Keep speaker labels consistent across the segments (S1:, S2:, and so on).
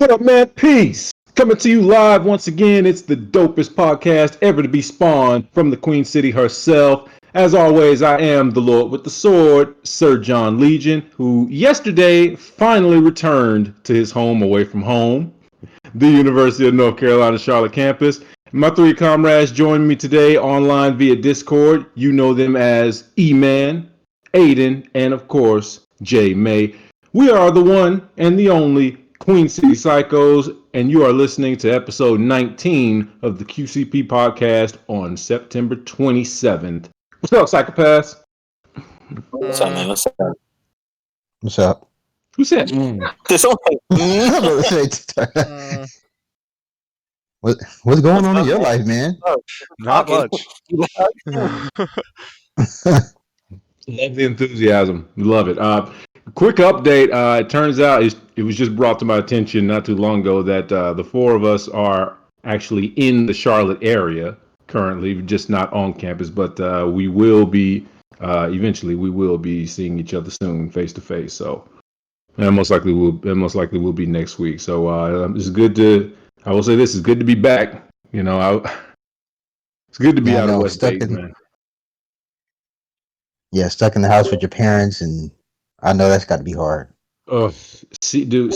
S1: What up, man? Peace. Coming to you live once again. It's the dopest podcast ever to be spawned from the Queen City herself. As always, I am the Lord with the Sword, Sir John Legion, who yesterday finally returned to his home away from home, the University of North Carolina Charlotte campus. My three comrades join me today online via Discord. You know them as E-Man, Aidan, and of course, J May. We are the one and the only Queen City Psychos, and you are listening to episode 19 of the QCP podcast on September 27th. What's up, psychopaths?
S2: What's up, man? What's up?
S3: What's up?
S1: Who said?
S2: There's only
S3: What's going on in your life, man?
S4: Not much.
S1: Love the enthusiasm. Love it. Quick update. It turns out it was just brought to my attention not too long ago that the four of us are actually in the Charlotte area currently, just not on campus, but we will be eventually. We will be seeing each other soon, face to face. So, and most likely will be next week. So it's good to. I will say this is good to be back. You know, it's good to be out of West State, man.
S3: Yeah, stuck in the house with your parents, and I know that's got to be hard.
S1: CNN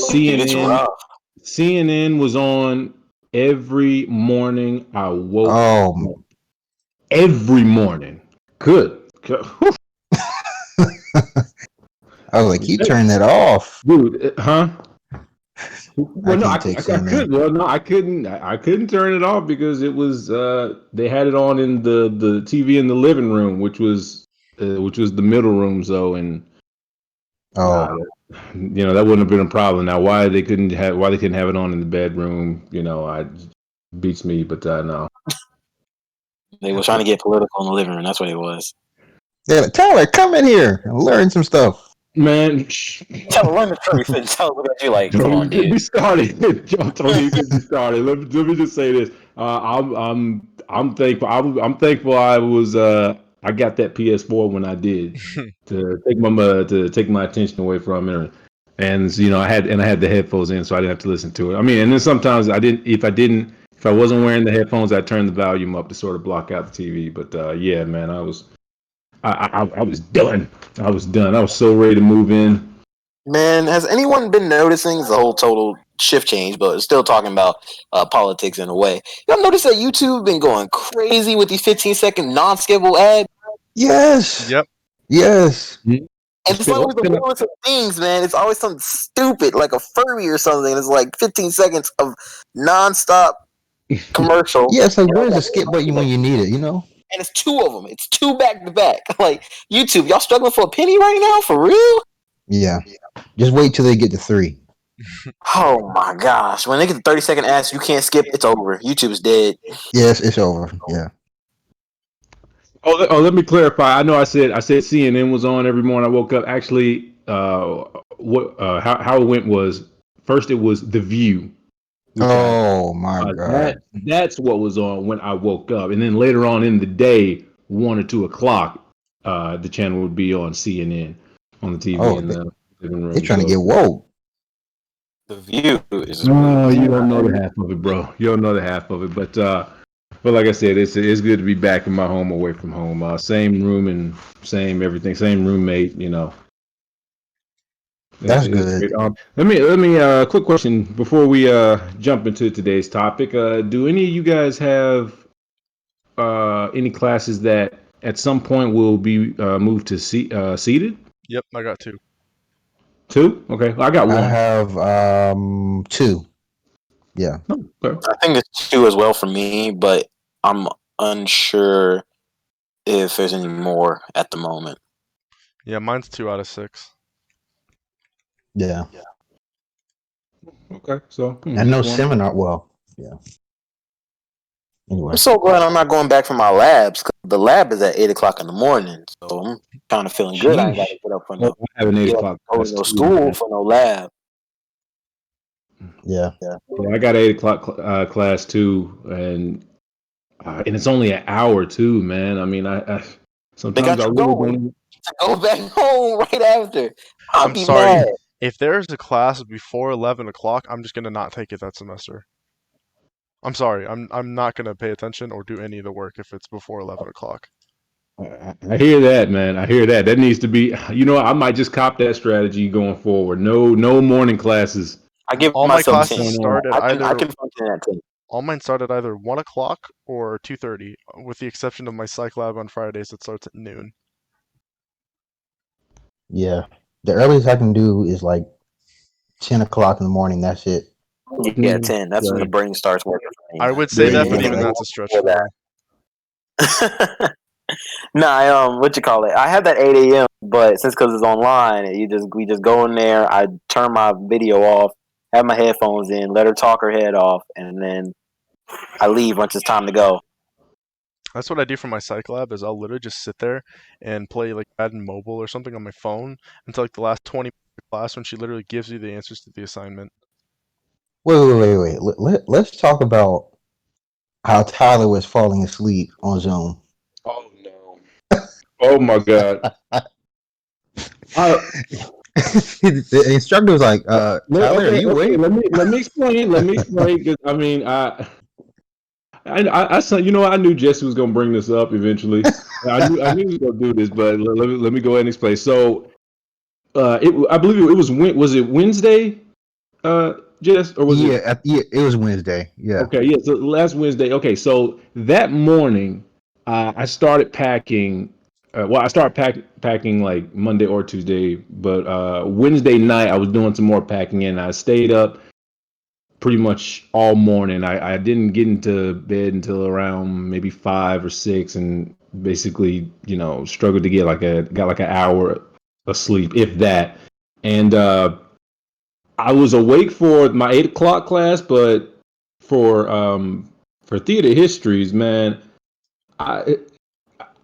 S1: was on every morning I woke up. Every morning. Good.
S3: I was like, you turn that off.
S1: Dude, huh? Well, no, I could. Well, no, I couldn't. I couldn't turn it off because it was. They had it on in the TV in the living room, which was the middle room. So, and that wouldn't have been a problem. Now, why they couldn't have it on in the bedroom? I beats me. But no,
S2: they were trying to get political in the living room. That's what it was.
S3: They're like, Tyler, come in here and learn some stuff.
S1: Man,
S2: tell her learn the truth and tell her what you like. Come on, dude.
S1: We started. John told you we started. Let me just say this. I'm thankful. I'm thankful. I got that PS4 when I did to take my attention away from it, and I had the headphones in, so I didn't have to listen to it. I mean, and then sometimes if I wasn't wearing the headphones, I'd turn the volume up to sort of block out the TV. But yeah, man, I was done. I was done. I was so ready to move in.
S2: Man, has anyone been noticing the whole total shift change, but still talking about politics in a way? Y'all notice that YouTube been going crazy with these 15-second non-skippable ads?
S3: Yes.
S4: Yep.
S3: Yes.
S2: And it's always the weirdest of things, man. It's always something stupid, like a Furby or something. It's like 15 seconds of non-stop commercial.
S3: Yeah, so where's the skip button when you need it,
S2: And it's two of them. It's two back to back. Like, YouTube, y'all struggling for a penny right now? For real?
S3: Yeah. Just wait till they get to 3.
S2: Oh my gosh. When they get the 30-second ads, you can't skip, it's over. YouTube's dead.
S3: Yes, it's over. Yeah.
S1: Oh, let me clarify. I know I said CNN was on every morning I woke up. Actually, how it went was first it was The View.
S3: My God.
S1: That's what was on when I woke up. And then later on in the day, 1 or 2 o'clock, the channel would be on CNN on the TV in the living room.
S3: They're trying to get woke.
S2: The View is...
S1: No, you don't know the half of it, bro. You don't know the half of it. But like I said, it's good to be back in my home away from home. Same room and same everything, same roommate,
S3: That's good.
S1: Let me quick question before we jump into today's topic. Do any of you guys have any classes that at some point will be moved to seated?
S4: Yep, I got 2.
S1: 2? Okay, well, I got 1.
S3: I have 2. Yeah.
S1: Okay.
S2: I think it's 2 as well for me, but I'm unsure if there's any more at the moment.
S4: Yeah, mine's 2 out of 6.
S3: Yeah.
S1: Okay, so
S3: and no seminar. Well, yeah. Anyway,
S2: I'm so glad I'm not going back for my labs. Cause the lab is at 8 o'clock in the morning, so I'm kind of feeling good. I ain't got to get up for no.
S1: I have an 8 o'clock.
S2: Go to no school for no lab.
S3: Yeah.
S1: I got 8 o'clock class too, and it's only an hour too, man. I mean, I sometimes I really
S2: go back home right after.
S4: I'm sorry.
S2: Mad.
S4: if there's a class before 11 o'clock, I'm just gonna not take it that semester. I'm sorry, I'm not gonna pay attention or do any of the work if it's before 11 o'clock.
S1: I hear that, man. I hear that. That needs to be. I might just cop that strategy going forward. No morning classes.
S2: I give
S4: All my
S2: myself
S1: What's
S2: 10.
S4: classes
S1: going on?
S4: start at
S2: I
S4: either
S2: can function at 10.
S4: all mine start at either 1 o'clock or 2:30, with the exception of my psych lab on Fridays that starts at noon.
S3: Yeah. The earliest I can do is like 10 o'clock in the morning. That's it.
S2: Yeah, 10. That's when the
S1: Right.
S2: brain starts working for me,
S4: I
S2: man.
S4: would say
S1: Yeah,
S4: that,
S2: You
S4: but
S2: can't
S4: even
S2: go
S4: that's a stretch
S2: before
S4: for me.
S2: that. Nah, what you call it? I have that 8 a.m., but because it's online, we just go in there. I turn my video off, have my headphones in, let her talk her head off, and then I leave once it's time to go.
S4: That's what I do for my psych lab. Is I'll literally just sit there and play like Madden Mobile or something on my phone until like the last 20 minutes of class when she literally gives you the answers to the assignment.
S3: Wait. Let's talk about how Tyler was falling asleep on Zoom.
S1: Oh no. Oh my God.
S3: The instructor was like, Tyler, are you awake?
S1: Let me explain. Let me explain. Because I mean, I saw. I knew Jesse was gonna bring this up eventually. I knew he was gonna do this, but let me go ahead and explain. So, I believe it was was it Wednesday, Jess, or was it?
S3: Yeah, it was Wednesday. Yeah.
S1: Okay, yeah. So last Wednesday. Okay, so that morning, I started packing. I started packing like Monday or Tuesday, but Wednesday night I was doing some more packing, and I stayed up pretty much all morning. I didn't get into bed until around maybe 5 or 6, and basically, struggled to got like an hour of sleep, if that. And I was awake for my 8 o'clock class, but for theater histories, man, I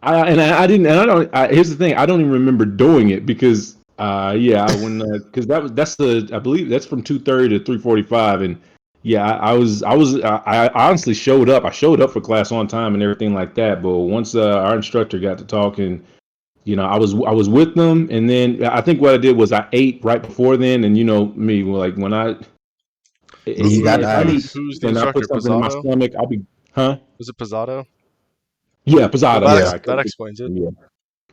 S1: I didn't, and I don't. Here's the thing: I don't even remember doing it because yeah, when because that's I believe that's from 2:30 to 3:45, and yeah, I honestly showed up. I showed up for class on time and everything like that. But once our instructor got to talking, I was with them, and then I think what I did was I ate right before then, and me, like when
S3: You got
S1: if I need
S3: eyes.
S4: Who's the
S1: and I put
S4: instructor?
S1: something in my
S4: Pizzato?
S1: stomach, I'll be, huh?
S4: Was it Pizzato?
S1: Yeah,
S4: Well,
S1: Posada.
S4: that
S1: Yeah,
S3: Yeah.
S1: I
S4: that
S1: could,
S4: explains it.
S1: yeah,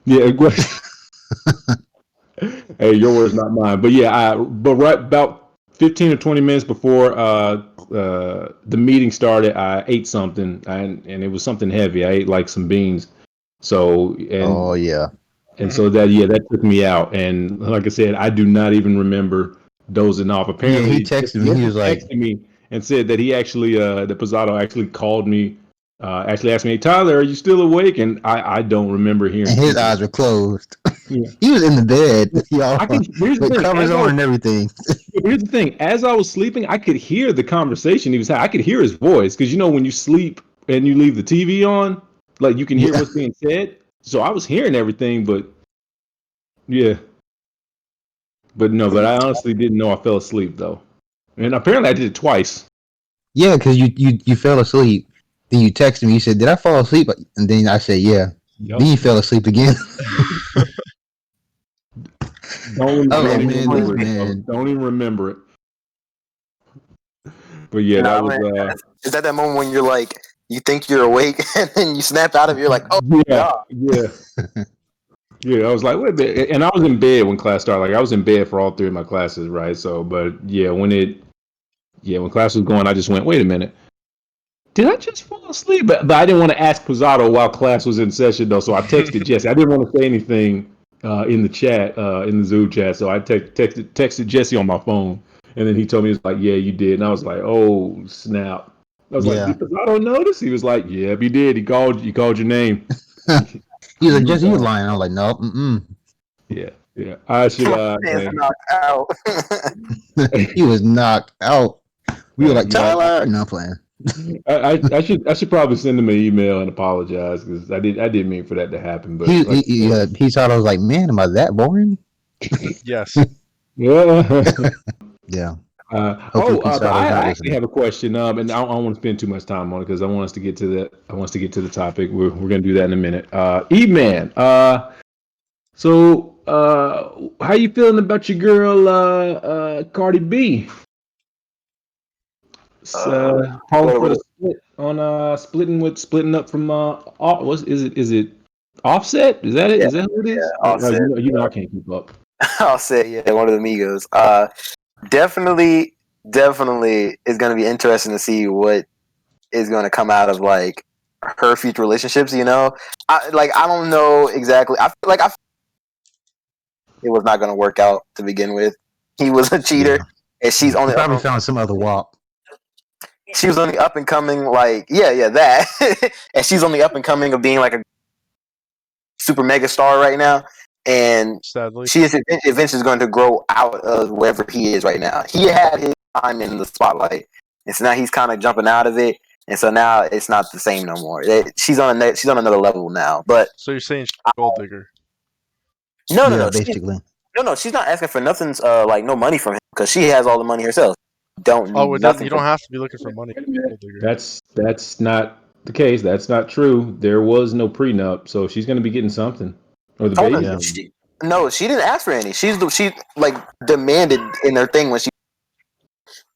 S1: yeah. Hey, your words, not mine. But yeah, but right about 15 or 20 minutes before the meeting started, I ate something, and it was something heavy. I ate like some beans. So
S3: Oh yeah.
S1: and so that took me out. And like I said, I do not even remember dozing off.
S3: Yeah, he
S1: Apparently,
S3: texted me. He
S1: Jesse
S3: was like,
S1: texted me and said that he actually, the Pizzato actually called me, actually asked me, "Hey, Tyler, are you still awake?" And I don't remember hearing
S3: and his
S1: anything.
S3: eyes were closed.
S1: Yeah.
S3: He was in the bed, y'all,
S1: I can. Here's the
S3: with
S1: thing.
S3: covers on and everything.
S1: Here's the thing. As I was sleeping, I could hear the conversation he was having. I could hear his voice because when you sleep and you leave the TV on, like you can hear
S3: Yeah.
S1: what's being said. So I was hearing everything, but yeah, but no. But I honestly didn't know I fell asleep though, and apparently I did it twice.
S3: Yeah, because you fell asleep. Then you texted me. You said, "Did I fall asleep?" And then I said, "Yeah."
S1: Yep.
S3: Then you fell asleep again. I was
S1: Don't
S3: like,
S1: even
S3: "Man, this
S1: remember it, bro.
S3: man."
S1: Don't even remember it. But yeah, that
S2: Nah,
S1: was
S2: man. Is that moment when you're like, you think you're awake, and then you snap out of it, you're like, oh,
S1: yeah,
S2: God.
S1: yeah. Yeah, I was like, wait a minute. And I was in bed when class started. Like I was in bed for all three of my classes, right? So, but yeah, when class was going, I just went, wait a minute. Did I just fall asleep? But I didn't want to ask Pizzato while class was in session though. So I texted Jesse. I didn't want to say anything in the chat, in the Zoom chat. So I texted Jesse on my phone. And then he told me, he was like, yeah, you did. And I was like, oh, snap. I was like,
S3: Yeah.
S1: did Pizzato notice? He was like, yeah, he did. He called your name.
S3: He was like,
S1: You were
S3: "Jesse, you
S1: gone.
S3: lying." I was like, "No, mm
S1: Yeah, yeah. I should
S2: Man's
S1: dang.
S2: knocked out.
S3: mm." He was knocked out. We were like,
S1: Yeah,
S3: "Tyler," no playing.
S1: I should probably send him an email and apologize because I didn't mean for that to happen. But like,
S3: He thought I was like, "Man, am I that boring?"
S4: Yes.
S1: yeah.
S3: Yeah. Hopefully,
S1: But
S3: Pisato's
S1: I
S3: not
S1: actually
S3: listening.
S1: have a question, and I don't want to spend too much time on it because I want us to get to that. I want us to get to the topic. We're gonna do that in a minute. E-Man. So how you feeling about your girl, Cardi B? Calling for the split on splitting up from is it Offset? Is that it?
S2: Yeah,
S1: Is that who it is?
S2: Offset.
S1: You know I can't keep up.
S2: I'll say, yeah, one of the Migos. Definitely is going to be interesting to see what is going to come out of like her future relationships. You know, I don't know exactly. I feel like it was not going to work out to begin with. He was a cheater,
S3: Yeah.
S2: and she's
S3: He
S2: only
S3: probably found some other WAP.
S2: she was only up and coming. Like that, and she's only up and coming of being like a super mega star right now. And
S4: Sadly,
S2: she is eventually going to grow out of wherever he is right now. He had his time in the spotlight, and so now he's kind of jumping out of it, and so now it's not the same no more. She's on another level now. But
S4: so you're saying she's a gold digger?
S2: no,
S3: Yeah,
S2: no,
S3: basically.
S2: she's not asking for nothing. Like no money from him because she has all the money herself. Don't
S4: Oh,
S2: need
S4: it doesn't.
S2: nothing
S4: You
S2: from
S4: don't have to be looking for money to be a gold digger.
S1: That's not the case. That's not true. There was no prenup, so she's going to be getting something. Or the
S2: Oh no,
S1: baby.
S3: Yeah.
S2: she didn't ask for any. She like demanded in her thing when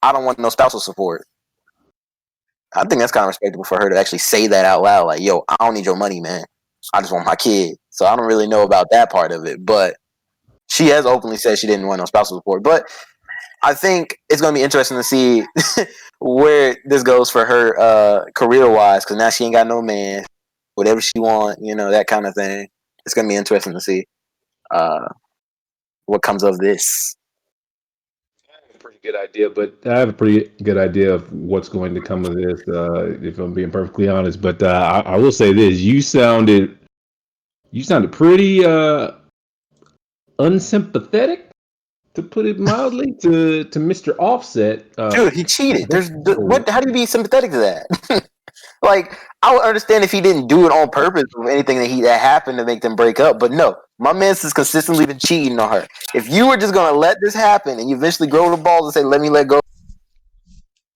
S2: I don't want no spousal support. I think that's kind of respectable for her to actually say that out loud. Like, yo, I don't need your money, man. I just want my kid. So I don't really know about that part of it, but she has openly said she didn't want no spousal support. But I think it's going to be interesting to see where this goes for her career wise, because now she ain't got no man. Whatever she want, that kind of thing. It's going to be interesting to see what comes of this.
S1: Pretty good idea, but I have a pretty good idea of what's going to come of this, if I'm being perfectly honest. But I will say this: you sounded pretty unsympathetic, to put it mildly, to Mr. Offset.
S2: Dude, he cheated. What? How do you be sympathetic to that? Like, I would understand if he didn't do it on purpose or anything that happened to make them break up. But no, my man's has consistently been cheating on her. If you were just gonna let this happen and you eventually grow the balls and say, "Let me let go,"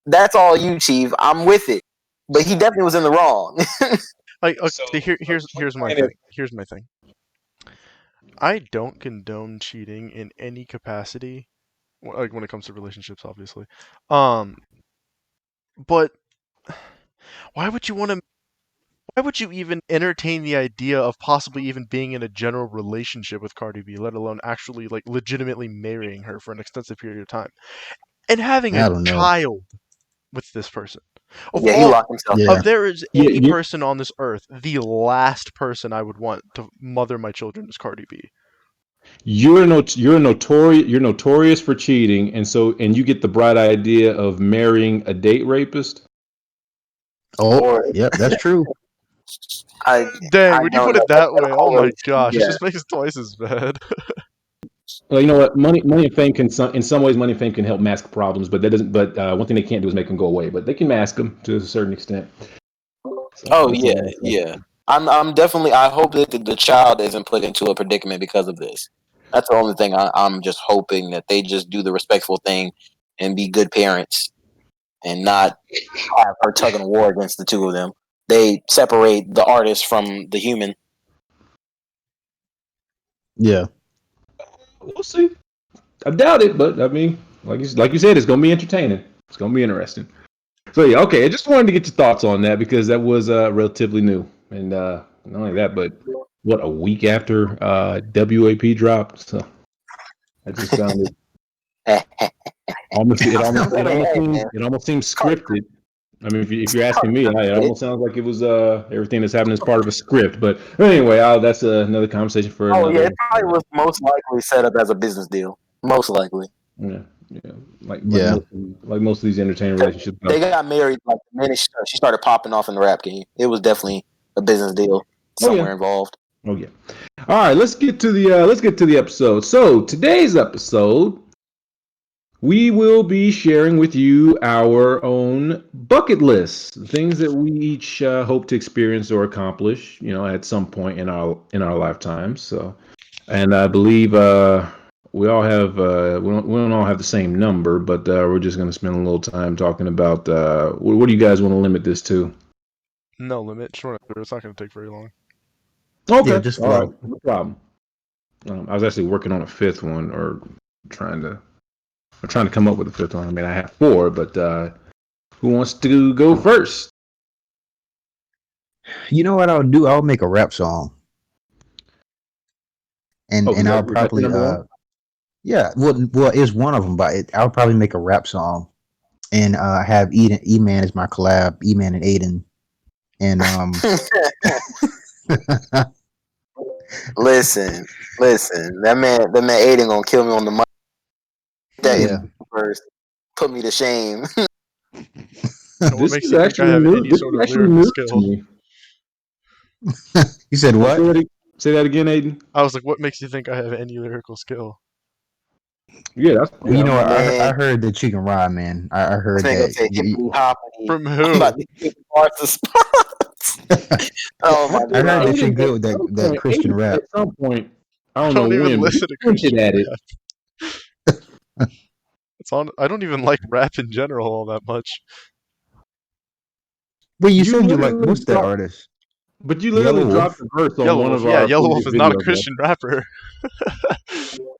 S2: that's all you, Chief. I'm with it. But he definitely was in the wrong.
S4: Like, okay, here's my thing. Here's my thing. I don't condone cheating in any capacity, like when it comes to relationships, obviously. But why would you want to? Why would you even entertain the idea of possibly even being in a general relationship with Cardi B, let alone actually like legitimately marrying her for an extensive period of time and having a
S3: I don't know.
S4: child with this person?
S2: Yeah, he locked himself.
S3: Yeah.
S4: If there is
S1: Yeah,
S4: any person on this earth, the last person I would want to mother my children is Cardi B.
S1: you're notorious for cheating, and you get the bright idea of marrying a date rapist.
S3: Oh,
S2: Or
S3: yep, that's true.
S2: I
S4: Dang, when you
S2: don't
S4: put
S2: know.
S4: it that way, oh my gosh, it
S2: Yeah.
S4: just makes it twice as bad.
S1: Well, you know what? Money and fame can, in some ways, money and fame can help mask problems, but that doesn't. But one thing they can't do is make them go away. But they can mask them to a certain extent. So
S2: Oh
S1: that's all
S2: yeah,
S1: I'm saying.
S2: yeah. I'm definitely. I hope that the child isn't put into a predicament because of this. That's the only thing I'm just hoping that they just do the respectful thing and be good parents and not have her tugging a war against the two of them. They separate the artist from the human.
S3: Yeah.
S1: We'll see. I doubt it, but I mean, like you said, it's gonna be entertaining. It's gonna be interesting. So yeah, okay. I just wanted to get your thoughts on that because that was relatively new, and not only that, but what, a week after WAP dropped, so I just found it almost it almost seems scripted. I mean, if you're asking me, it almost sounds like it was everything that's happening is part of a script. But anyway, that's another conversation for
S2: Oh yeah,
S1: another.
S2: it probably was most likely set up as a business deal. Most likely.
S1: Yeah, yeah, like
S3: Yeah.
S1: most of these entertainment relationships.
S2: They got married like the minute she started popping off in the rap game. It was definitely a business deal somewhere involved.
S1: Oh yeah. All right, let's get to the episode. So today's episode, we will be sharing with you our own bucket list, things that we each hope to experience or accomplish, at some point in our lifetimes. So, and I believe we all have we don't all have the same number, but we're just going to spend a little time talking about what do you guys want to limit this to?
S4: No limit, sure. It's not going to take very long.
S1: Okay,
S3: Yeah, just
S1: all right,
S3: flow.
S1: no problem. I was actually working on a fifth one, or trying to come up with a fifth one. I mean, I have four, but who wants to go first?
S3: You know what I'll do? I'll make a rap song, and
S1: Oh,
S3: I'll
S1: is that your
S3: probably
S1: number one?
S3: yeah, well, it's one of them, but I'll probably make a rap song, and have E-Man as my collab, E-Man and Aidan, and
S2: listen, that man Aidan gonna kill me on the mic. That
S3: yeah.
S2: in first, put me to shame.
S4: So what
S1: This
S4: makes
S1: is
S4: you think I
S1: actually
S4: have
S1: new.
S4: any
S1: This
S4: sort
S1: is
S4: of
S1: actually
S4: lyrical
S1: new to
S4: skill?
S1: me.
S3: You said what?
S1: Say that again, Aiden.
S4: I was like, what makes you think I have any lyrical skill?
S1: Yeah, that's
S3: Well, you know what?
S2: Man,
S3: I heard that you can rhyme, man. I
S2: this
S3: heard
S2: man gonna
S3: that.
S2: say hippity hoppity.
S4: From
S2: I'm
S4: who?
S2: about to get parts of spots. Oh my
S3: I heard that
S2: god.
S3: you're
S1: Aiden,
S3: good
S1: at
S3: with
S1: some
S3: that
S1: point,
S3: Christian rap.
S1: at some point, I
S4: I
S1: don't know
S4: don't even
S1: when, but he
S4: listen to
S1: hinted
S4: Christian
S1: at it.
S4: rap. It's on. I don't even like rap in general all that much.
S3: Well, you
S1: You
S3: said you like
S1: literally
S3: what's that
S1: dropped,
S3: artist?
S1: but you
S3: Yellow
S1: literally dropped
S3: Wolf.
S1: a verse on
S4: Yellow
S1: one
S4: Wolf,
S1: of
S4: yeah,
S1: our
S4: Yellow Wolf
S1: previous
S4: is not a
S1: videos, bro.
S4: Christian rapper.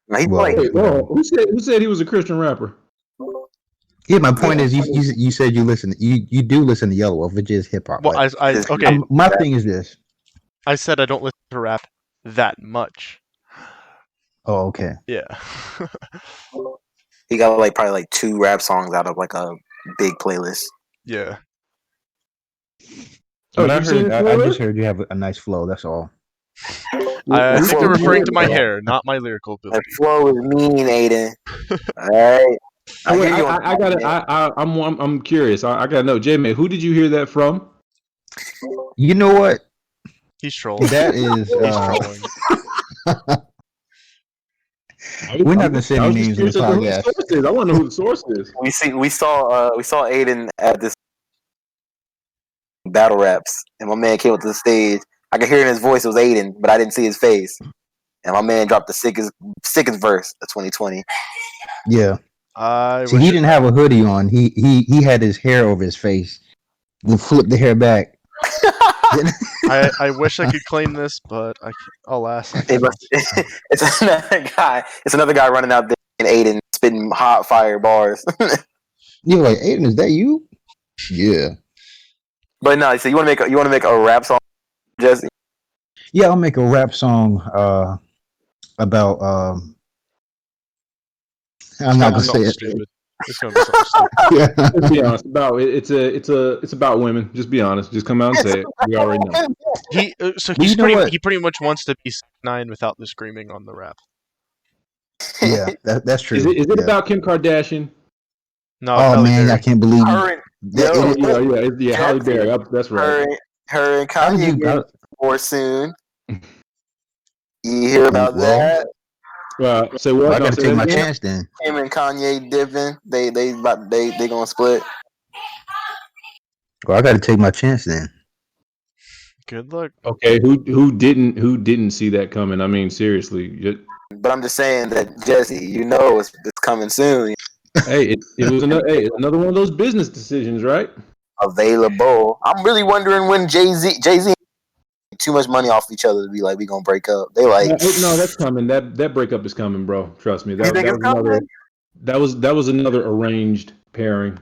S2: Now he's like,
S3: Well,
S1: Wait, no, who said he was a Christian rapper?
S3: yeah. My point
S2: yeah,
S3: is, you said you listen. You do listen to Yellow Wolf, which is hip hop,
S4: Well,
S3: right?
S2: this
S4: okay.
S3: My thing is this.
S4: I said I don't listen to rap that much.
S3: Oh, okay.
S4: Yeah.
S2: he got like probably like 2 rap songs out of like a big playlist.
S4: Yeah.
S1: Oh,
S3: But
S1: you've seen his
S3: I just
S1: playlist?
S3: heard you have a nice flow. That's all.
S4: I think they're
S2: Flow
S4: referring to
S2: mean,
S4: my
S2: man.
S4: hair, not my lyrical
S2: That
S4: ability.
S2: flow is mean, Aiden. All right.
S1: Oh
S2: I
S1: wait,
S2: hear you on
S1: I gotta,
S2: man.
S1: I'm curious. I gotta know, J-Man, who did you hear that from?
S3: You know what?
S4: He's trolling.
S3: That is.
S4: He's trolling.
S3: We're not gonna say
S1: I
S3: any
S1: was just
S3: names on the
S1: curious as to who the
S3: podcast.
S1: source is. I want to know who the source is.
S2: We saw Aiden at this battle raps, and my man came up to the stage. I could hear in his voice it was Aiden, but I didn't see his face. And my man dropped the sickest verse of 2020.
S3: Yeah.
S4: I
S3: See, he
S4: wish
S3: didn't have a hoodie on. He had his hair over his face. Then flip the hair back.
S4: I wish I could claim this, but alas, I cannot.
S2: It's another guy. It's another guy running out there and Aiden spitting hot fire bars.
S3: You're like, Aiden, is that you? Yeah.
S2: But no, so you want to make a rap song, Jesse?
S3: Yeah, I'll make a rap song about I'm not gonna say
S4: Something
S3: it.
S4: stupid. It's gonna be something stupid.
S3: Yeah.
S1: Just be honest about it. It's about women. Just be honest. Just come out and say it. We already know.
S3: Well, you know what?
S4: He pretty much wants to be 9 without the screaming on the rap.
S3: Yeah, that's true.
S1: Is it
S3: Yeah.
S1: about Kim Kardashian?
S4: No,
S3: Oh
S4: Halle
S3: man, I
S4: Berry.
S3: can't believe you.
S2: her and,
S3: That,
S2: yo,
S1: Yeah. Halle
S2: Jesse,
S1: Berry. That's right.
S2: her and
S3: how
S2: Kanye
S3: you
S2: getting
S3: got?
S2: more soon. You hear about
S3: Well,
S2: that?
S1: Say
S3: well,
S1: what?
S3: I
S1: No,
S3: got to
S1: say
S3: take
S1: that
S3: my
S1: again.
S3: chance then.
S2: Him and Kanye dipping. They gonna split.
S3: Well, I got to take my chance then.
S4: Good luck.
S1: Okay. Who didn't see that coming? I mean, seriously.
S2: But I'm just saying that Jesse, you know it's coming soon.
S1: Hey, it was another one of those business decisions, right?
S2: Available. I'm really wondering when Jay-Z too much money off each other to be like we gonna break up. They like,
S1: No, that's coming. That breakup is coming, bro. Trust me.
S2: you think it's
S1: Was another
S2: coming?
S1: that was another arranged pairing.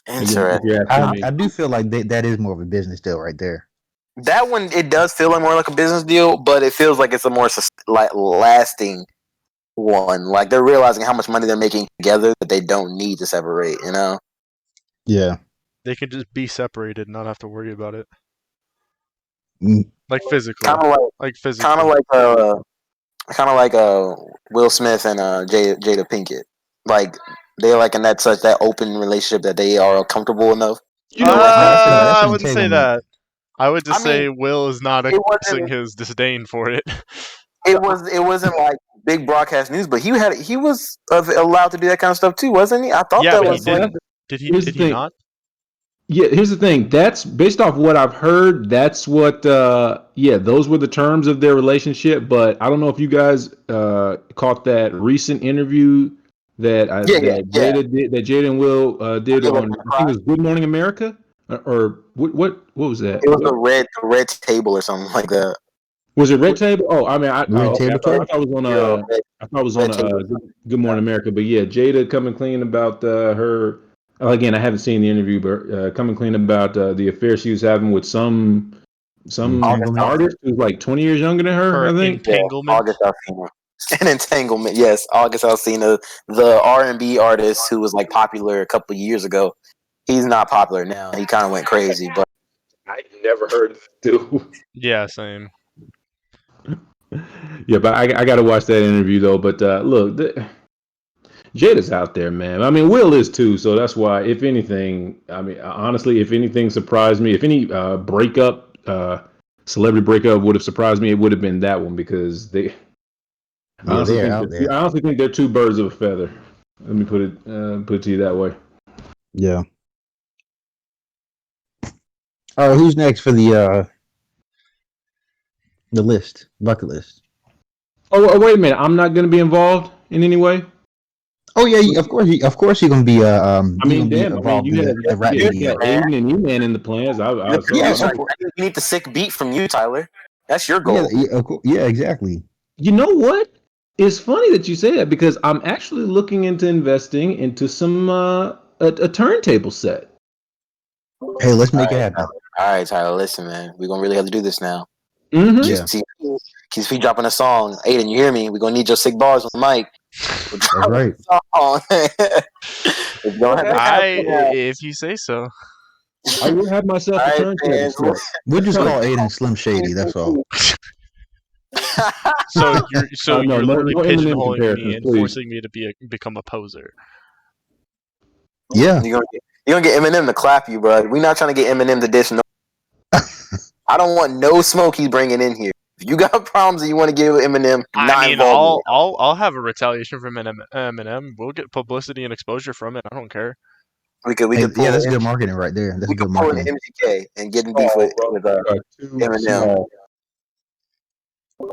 S1: If
S2: Interesting.
S1: you're asking me.
S3: I do feel like that is more of a business deal right there.
S2: That one, it does feel like more like a business deal, but it feels like it's a more like lasting one. Like they're realizing how much money they're making together that they don't need to separate. You know?
S3: Yeah.
S4: They can just be separated and not have to worry about it.
S3: Mm.
S4: Like physically.
S2: Kind of like Will Smith and Jada Pinkett. Like they're like in that open relationship that they are comfortable enough.
S1: You know what?
S3: That's
S4: I
S3: an
S4: wouldn't say
S3: entanglement.
S4: that. I would just
S2: I mean,
S4: say Will is not
S2: it
S4: expressing
S2: wasn't
S4: his disdain for it.
S2: it wasn't like big broadcast news, but he was allowed to do that kind of stuff too, wasn't he? I thought
S4: Yeah,
S2: that
S4: but he
S2: was like
S4: didn't.
S1: Here's the
S4: Did he
S1: thing.
S4: not?
S1: Yeah, here's the thing. That's based off what I've heard. That's what. Those were the terms of their relationship. But I don't know if you guys caught that recent interview that
S2: yeah.
S1: Jada did. That Jada and Will did
S2: feel like
S1: on. I think it was Good Morning America, or what? What was that?
S2: it was the red table or something like that.
S1: Was it Red Table? Oh, I mean,
S3: Red
S1: okay.
S3: Table Talk?
S1: I thought it was on I thought it was on
S2: Red Table.
S1: Good Morning America. But yeah, Jada coming clean about her. Again, I haven't seen the interview, but coming clean about the affair she was having with some
S3: Entanglement.
S1: artist who's like 20 years younger than her.
S4: Her
S1: I think.
S4: entanglement.
S2: August Alsina. An entanglement, yes. August Alsina, the R&B artist who was like popular a couple years ago. He's not popular now. He kind of went crazy, but
S1: I never heard of this dude.
S4: Yeah, same.
S1: Yeah, but I got to watch that interview though. But look, Jada's out there, man. I mean, Will is too. So that's why, if anything, I mean, honestly, if anything surprised me, if any breakup, celebrity breakup would have surprised me, it would have been that one because they.
S3: Yeah, they're out there.
S1: I honestly think they're two birds of a feather. Let me put it to you that way.
S3: Yeah. All right, who's next for the list, bucket list?
S1: Oh, wait a minute. I'm not going to be involved in any way.
S3: Oh yeah, of course you're gonna be
S1: I mean, damn. I mean,
S3: involved
S1: you
S3: in
S1: had
S3: the rap video.
S1: Aidan and E-Man in the plans.
S3: Yeah,
S2: you need the sick beat from you, Tyler. That's your
S3: Yeah,
S2: goal.
S3: yeah, exactly.
S1: You know what? It's funny that you say that because I'm actually looking into investing into some a turntable set.
S3: Hey, let's make it happen.
S2: All right, Tyler, listen, man. We're going to really have to do this now.
S1: Mm-hmm.
S3: Yeah.
S2: QCP dropping a song. Aidan, you hear me? We're going to need your sick bars on the mic.
S3: That's right.
S4: If you say so.
S1: I will have myself a turntable set.
S3: We'll just call Aidan Slim Shady. That's all.
S4: So
S1: No,
S4: you're literally
S1: no Eminem
S4: pigeonholing
S1: comparisons,
S4: me and
S1: please.
S4: forcing me to become a poser.
S3: Yeah.
S2: You're gonna get Eminem to clap you, bro. We're not trying to get Eminem to dish. No, I don't want no smoke he's bringing in here. If you got problems and you want to give Eminem,
S4: I'll have a retaliation from Eminem. We'll get publicity and exposure from it. I don't care.
S2: We could pull
S3: that's good marketing right there. That's good
S2: pull an
S3: marketing.
S2: MGK and get in beef with Eminem.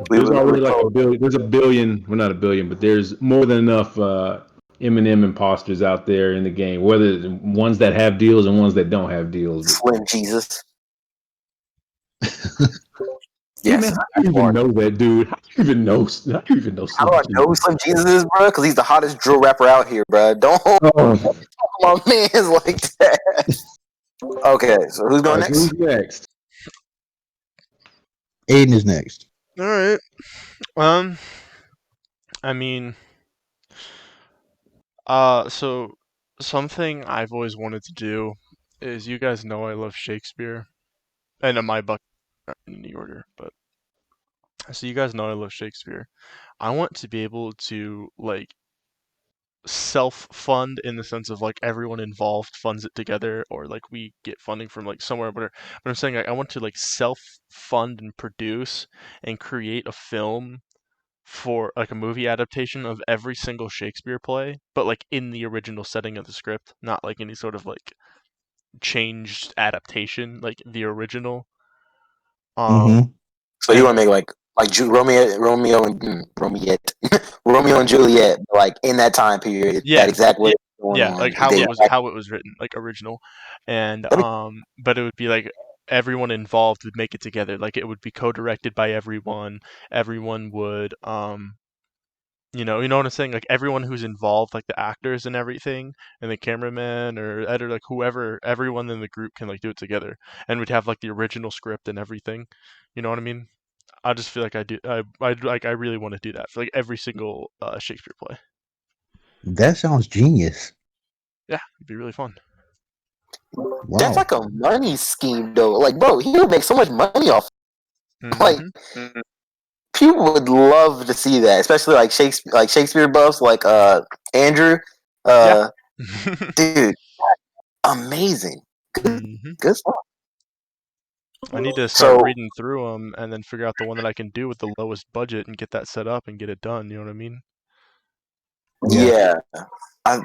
S1: There's already like a billion. There's a billion. Well, not a billion, but there's more than enough Eminem imposters out there in the game. Whether ones that have deals and ones that don't have deals.
S2: Slim Jesus.
S1: Yes, man, how do you even know that, dude? How do you even know? How do you even know?
S2: How do I know who Slim Jesus is, bro? Because he's the hottest drill rapper out here, bro. Don't talk my man's like that. Okay, so who's going next?
S1: Who's next?
S3: Aidan is next.
S4: All right. I mean, so something I've always wanted to do is, you guys know I love Shakespeare, and in my bucket, not in any order, but so you guys know I love Shakespeare. I want to be able to like self-fund, in the sense of like everyone involved funds it together, or like we get funding from like somewhere. But I'm saying, like, I want to like self-fund and produce and create a film for like a movie adaptation of every single Shakespeare play, but like in the original setting of the script, not like any sort of like changed adaptation, like the original.
S2: So you want to make like Romeo and Juliet, like in that time period, that exact way.
S4: Yeah, like how it was written, like original, and but it would be like everyone involved would make it together. Like it would be co-directed by everyone. Everyone would you know what I'm saying? Like everyone who's involved, like the actors and everything, and the cameraman or editor, like whoever, everyone in the group can like do it together, and we'd have like the original script and everything. You know what I mean? I just feel like I really want to do that for like every single Shakespeare play.
S3: That sounds genius.
S4: Yeah, it'd be really fun.
S3: Wow.
S2: That's like a money scheme, though. Like, bro, he would make so much money off. Like, people would love to see that, especially like Shakespeare buffs, like Andrew. Dude, amazing. Good stuff.
S4: I need to start reading through them and then figure out the one that I can do with the lowest budget and get that set up and get it done. You know what I mean?
S2: Yeah.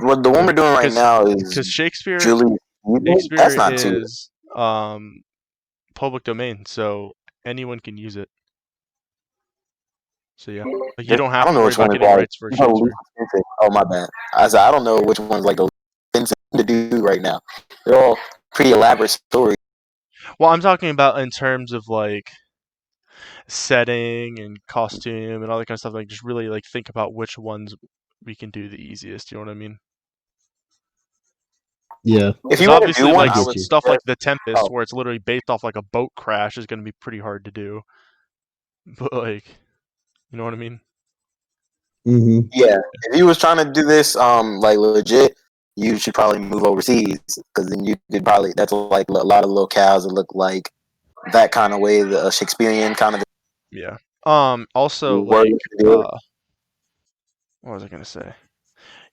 S2: What the one we're doing right now is
S4: because Shakespeare
S2: that's not
S4: is public domain, so anyone can use it. So yeah, like you don't have to worry about getting rights for Shakespeare.
S2: Oh my bad. I don't know which one's like the least to do right now. They're all pretty elaborate stories.
S4: Well, I'm talking about in terms of like, setting and costume and all that kind of stuff. Like just really like think about which ones we can do the easiest. You know what I mean?
S3: Yeah.
S2: If
S4: Because
S2: you want to
S4: obviously,
S2: do one,
S4: like
S2: I
S3: get
S2: would
S3: you.
S4: stuff like
S2: suggest.
S4: the Tempest,
S2: Oh,
S4: where it's literally based off like a boat crash, is going to be pretty hard to do. But like, you know what I mean?
S3: Hmm.
S2: yeah. If you was trying to do this, like legit, you should probably move overseas because then you could probably that's like a lot of locales that look like that kind of way, the Shakespearean kind of
S4: Yeah. Also,
S2: word
S4: like,
S2: to do it.
S4: what was I gonna say?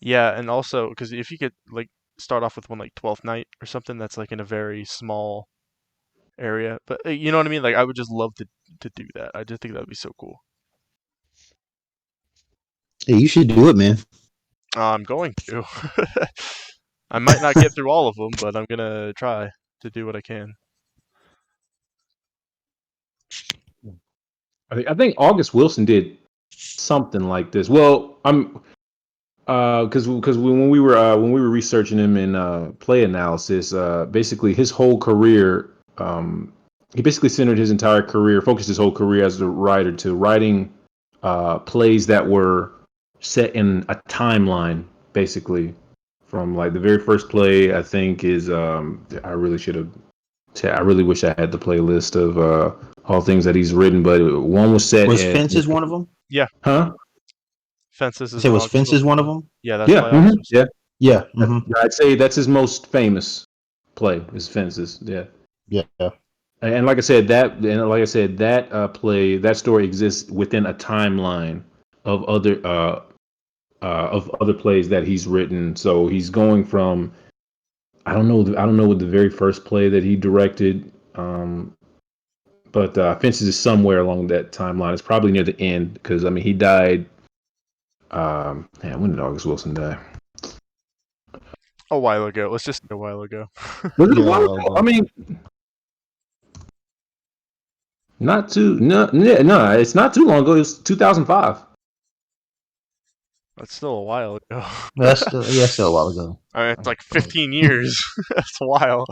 S4: Yeah, and also because if you could like start off with one like 12th Night or something that's like in a very small area, but you know what I mean? Like, I would just love to do that. I just think that'd be so cool.
S3: Hey, you should do it, man.
S4: I'm going to. I might not get through all of them, but I'm gonna try to do what I can.
S1: I think August Wilson did something like this. Well, I'm because when we were researching him in play analysis, basically his whole career, he basically centered his entire career, focused his whole career as a writer to writing plays that were set in a timeline, basically from like the very first play. I think is I really should have. I really wish I had the playlist of all things that he's written, but one was set
S3: Was
S1: at
S3: Fences one of them?
S4: Yeah,
S1: huh?
S4: Fences
S3: I
S4: is
S3: said,
S4: an
S3: was
S4: August
S3: Fences
S4: Wilson
S3: one of
S4: play.
S3: them?
S4: Yeah, that's
S1: Yeah,
S4: by August Wilson.
S3: Yeah. Yeah.
S1: I'd say that's his most famous play is Fences. Yeah,
S3: Yeah.
S1: and like I said, that play, that story exists within a timeline of other plays that he's written. So he's going from I don't know what the very first play that he directed, but Fences is somewhere along that timeline. It's probably near the end because I mean he died. When did August Wilson die?
S4: A while ago. Let's just say a while ago.
S1: Was it a
S3: Yeah.
S1: while ago? I mean, not too no yeah, no, it's not too long ago. It was 2005.
S4: That's still a while ago.
S3: That's still a while ago.
S4: I mean, it's like 15 years. That's a while.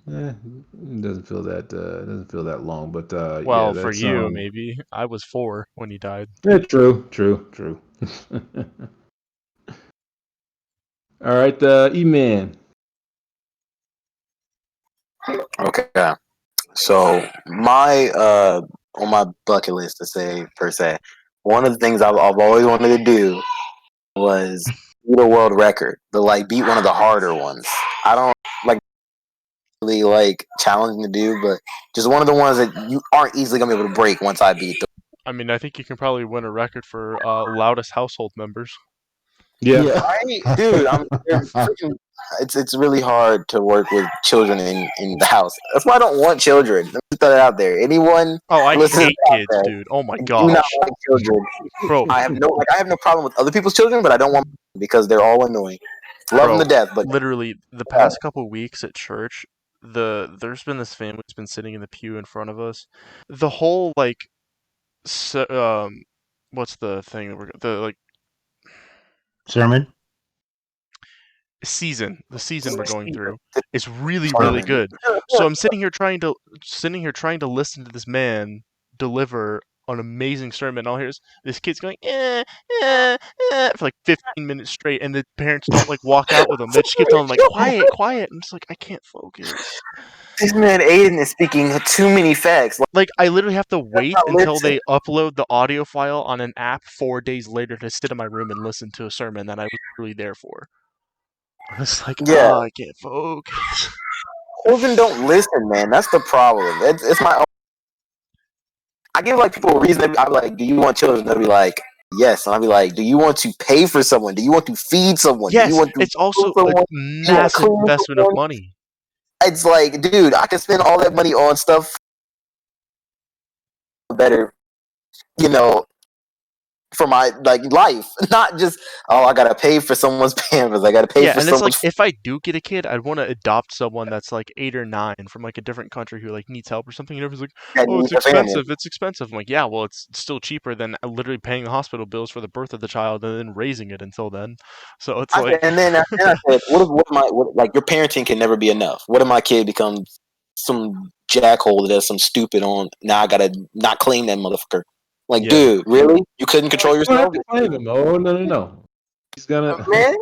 S1: It doesn't feel that long, but yeah,
S4: Well, for
S1: that's
S4: you, maybe. I was 4 when he died.
S1: yeah, true. All right, E-Man.
S2: Okay. So my on my bucket list to say per se, one of the things I've always wanted to do was beat a world record, but like beat one of the harder ones. I don't like really like challenging to do, but just one of the ones that you aren't easily gonna be able to break once I beat them.
S4: I mean, I think you can probably win a record for loudest household members.
S1: Yeah.
S2: Right, dude. It's really hard to work with children in the house. That's why I don't want children. Let me put that out there. Anyone
S4: Oh, I
S2: listening
S4: hate
S2: out
S4: kids,
S2: there,
S4: dude. Oh my
S2: I do not
S4: gosh.
S2: like children.
S4: Bro,
S2: I have no problem with other people's children, but I don't want them because they're all annoying. Love them
S4: bro,
S2: to death, but
S4: literally the past couple weeks at church, there's been this family that's been sitting in the pew in front of us. The whole like what's the thing that the like
S3: Sermon.
S4: the season we're going through is really
S2: Sermon.
S4: good. So I'm sitting here trying to listen to this man deliver an amazing sermon. All I hear is this kid's going for like 15 minutes straight, and the parents don't like walk out with him. They just keep telling him like quiet. I'm just like, I can't focus.
S2: this man Aidan is speaking too many facts.
S4: Like, I literally have to wait
S2: not
S4: until
S2: listen.
S4: they upload the audio file on an app 4 days later to sit in my room and listen to a sermon that I was really there for. I was like,
S2: Yeah,
S4: I can't focus.
S2: children don't listen, man. That's the problem. It's my own. I give like people a reason. I'm like, do you want children? They'll be like, yes. And I'll be like, do you want to pay for someone? Do you want to feed someone? Do you
S4: Yes,
S2: want to
S4: it's also
S2: fool
S4: a
S2: someone?
S4: massive
S2: clean
S4: investment of
S2: someone?
S4: money.
S2: It's like, dude, I can spend all that money on stuff better, you know, for my like life, not just I gotta pay for someone's pampers. I gotta pay
S4: Yeah,
S2: for
S4: and it's like
S2: someone's.
S4: if I do get a kid, I'd want to adopt someone that's like 8 or 9 from like a different country who like needs help or something. And everyone's like, "Oh, it's expensive. It's expensive." I'm like, "Yeah, well, it's still cheaper than literally paying the hospital bills for the birth of the child and then raising it until then." So it's like,
S2: And then I said, like your parenting can never be enough. What if my kid becomes some jackhole that does some stupid on. Now I gotta not claim that motherfucker. Like,
S4: Yeah.
S2: dude, really? You couldn't control
S1: You don't have
S2: yourself,
S1: to claim him. Oh, no. He's gonna.
S2: man.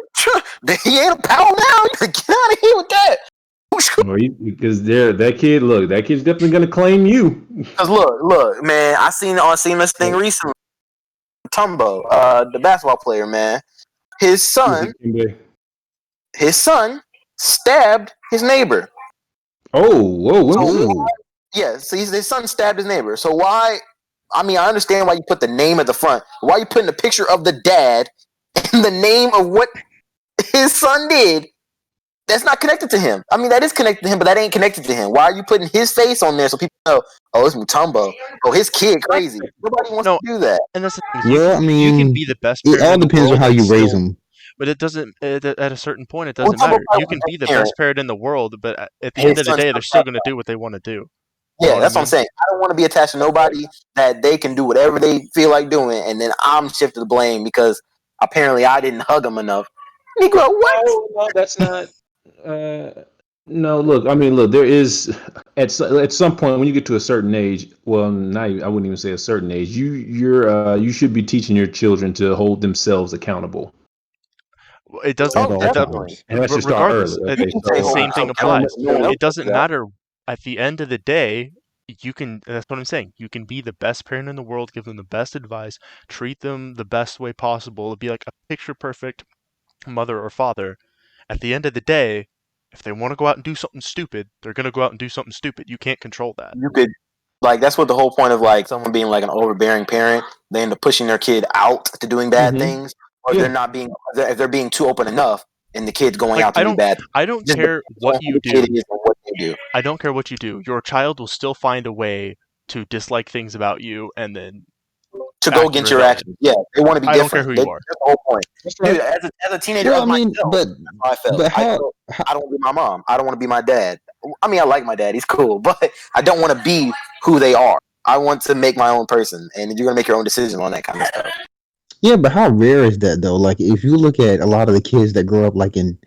S2: He ain't a pal now. Get out of here with that.
S1: Because that kid's definitely gonna claim you.
S2: Cause look, man. I seen this thing recently. Tumbo, the basketball player, man. His son stabbed his neighbor.
S1: Oh, whoa.
S2: So his son stabbed his neighbor. So why? I mean, I understand why you put the name at the front. Why are you putting a picture of the dad and the name of what his son did? That's not connected to him. I mean, that is connected to him, but that ain't connected to him. Why are you putting his face on there so people know? Oh, it's Mutombo. Oh, his kid crazy. Nobody wants to do that.
S4: And that's the thing.
S3: Well,
S4: You can be the best
S3: it
S4: parent
S3: all
S4: in the
S3: depends on
S4: world
S3: how
S4: and
S3: you raise
S4: still-
S3: them.
S4: But it doesn't. At a certain point, it
S2: Well,
S4: doesn't matter.
S2: Tumbo
S4: You can be the
S2: parent.
S4: best parent in the world, but at the
S2: His
S4: end of the
S2: son's
S4: day,
S2: not
S4: they're still
S2: that
S4: going to do what they want to do.
S2: Yeah,
S4: what
S2: that's
S4: I
S2: what I'm saying. I don't want to be attached to nobody that they can do whatever they feel like doing, and then I'm shifted the blame because apparently I didn't hug them enough. Negro, what?
S1: No, that's not. No, look. There is at some point when you get to a certain age. Well, not even, I wouldn't even say a certain age. You should be teaching your children to hold themselves accountable,
S4: It doesn't.
S3: At all
S4: It does,
S3: times.
S1: and that should start
S4: regardless,
S1: early. Okay,
S4: the
S1: so
S4: same thing
S1: I don't
S4: applies.
S1: necessarily.
S4: It doesn't matter. At the end of the day, you can. That's what I'm saying. You can be the best parent in the world, give them the best advice, treat them the best way possible, be like a picture perfect mother or father. At the end of the day, if they want to go out and do something stupid, they're gonna go out and do something stupid. You can't control that.
S2: You could, like, that's what the whole point of like someone being like an overbearing parent. They end up pushing their kid out to doing bad
S1: Mhm.
S2: things, or
S1: Yeah.
S2: they're not being. If they're being too open enough, and the kid's going
S4: Like,
S2: out to do bad.
S4: I don't
S2: Just
S4: care
S2: depends on
S4: what
S2: who
S4: you
S2: the kid
S4: do.
S2: is and what they do.
S4: I don't care what you do. Your child will still find a way to dislike things about you, and then
S2: To go
S4: act
S2: against your
S4: rebellion.
S2: actions, yeah, they want to be
S4: I don't
S2: different.
S4: care who you are.
S2: That's the whole point.
S1: That's right.
S2: Dude, as a teenager,
S3: Well,
S2: I
S3: I
S2: was
S3: mean,
S2: myself.
S3: but
S2: That's how I felt.
S3: but
S2: I
S3: how?
S2: felt I don't want to be my mom. I don't want to be my dad. I mean, I like my dad. He's cool, but I don't want to be who they are. I want to make my own person, and you're gonna make your own decision on that kind of stuff.
S3: Yeah, but how rare is that though? Like, if you look at a lot of the kids that grow up like in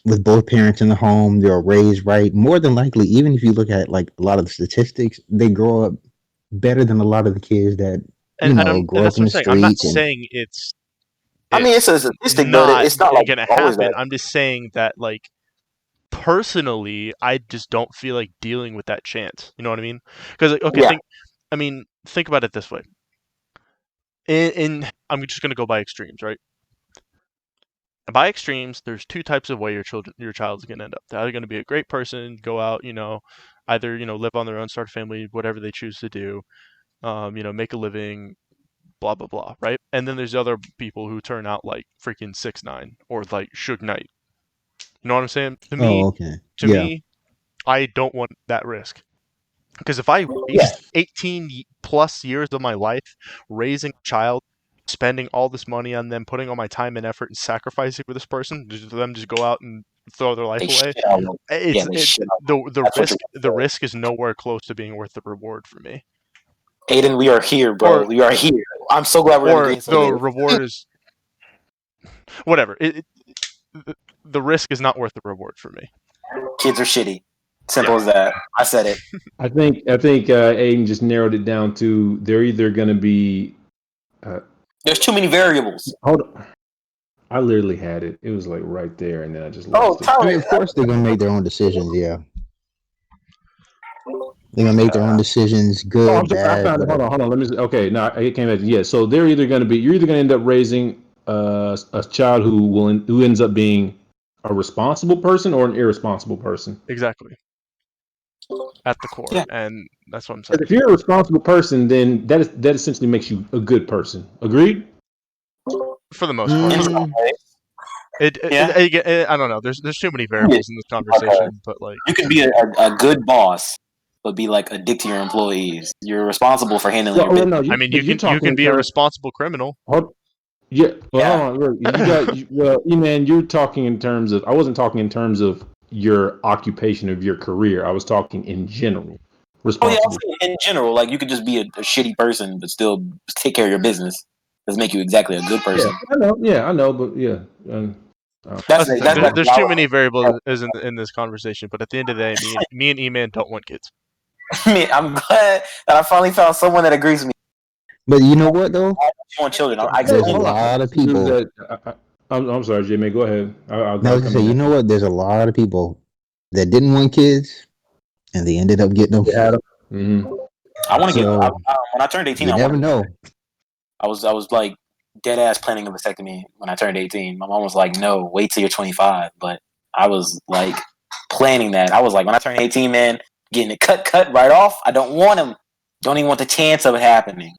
S3: with both parents in the home, they're raised right. More than likely, even if you look at like a lot of the statistics, they grow up better than a lot of the kids that
S4: And
S3: grow up
S4: that's
S3: in
S4: what
S3: the
S4: I'm saying. I'm not
S3: streets. And
S4: saying it's.
S2: I mean, it's a statistic, but it's not like
S4: gonna
S2: always
S4: happen.
S2: that.
S4: I'm just saying that, like, personally, I just don't feel like dealing with that chance. You know what I mean? Because
S2: Yeah.
S4: think about it this way. I'm just gonna go by extremes, right? By extremes, there's two types of way your child's gonna end up. They're either gonna be a great person, go out, either live on their own, start a family, whatever they choose to do, make a living, blah blah blah, right? And then there's other people who turn out like freaking 6ix9ine or like Suge Knight. You know what I'm saying?
S3: oh, okay,
S4: To
S3: yeah.
S4: me, I don't want that risk. Because if I waste 18 plus years of my life raising a child, spending all this money on them, putting all my time and effort and sacrificing for this person, just for them to go out and throw their life
S2: They
S4: away,
S2: shit on them.
S4: it's
S2: they shit on
S4: the risk is nowhere close to being worth the reward for me.
S2: Aiden, we are here, bro. We are here. I'm so glad we're in
S4: Or
S2: agreement
S4: the
S2: on this.
S4: reward is whatever. The risk is not worth the reward for me.
S2: Kids are shitty. Simple as that. I said it.
S1: I think Aiden just narrowed it down to they're either going to be.
S2: There's too many variables.
S1: Hold on. I literally had it. It was like right there, and then I just
S2: Oh,
S1: lost it.
S3: I
S2: Tyler,
S3: mean, of course, they're gonna make their own decisions. Yeah, they're gonna make their own decisions, good,
S1: Oh, I'm sorry. I
S3: bad.
S1: found it.
S3: Whatever.
S1: Hold on. Let me. Okay, now it came at yeah. So they're either going to be. You're either going to end up raising a child who ends up being a responsible person or an irresponsible person.
S4: Exactly. At the core,
S2: Yeah.
S4: and that's what I'm saying.
S1: If you're a responsible person, then that essentially makes you a good person. Agreed?
S4: For the most part.
S3: Mm,
S4: I don't know. There's too many variables in this conversation, but like
S2: you can be a good boss, but be like a dick to your employees. You're responsible for handling your business.
S1: No,
S4: I mean, you
S1: you're
S4: can
S1: talking
S4: be a
S1: terms.
S4: responsible criminal.
S1: Yeah. Well,
S2: Yeah.
S1: hold on. Look, man, you're talking in terms of. I wasn't talking in terms of your occupation of your career. I was talking in general.
S2: Oh yeah,
S1: Responsible.
S2: I'm saying in general, like you could just be a shitty person, but still take care of your business. Doesn't make you exactly a good person.
S1: Yeah, I know. Yeah, I know. But yeah,
S2: That's
S4: There's too many variables in this conversation, but at the end of the day, me and E-Man don't want kids.
S2: I'm glad that I finally found someone that agrees with me.
S3: But you know what though?
S2: I want children.
S3: There's a lot of people.
S1: I'm sorry, Jimmy. Go ahead. I'll
S3: I was gonna say, you know what? There's a lot of people that didn't want kids, and they ended up getting them.
S1: Mm-hmm.
S2: I want to get. When I turned 18,
S3: you never know.
S2: I was like dead ass planning a vasectomy when I turned 18. My mom was like, "No, wait till you're 25." But I was like planning that. I was like, when I turn 18, man, getting it cut right off. I don't want him. Don't even want the chance of it happening.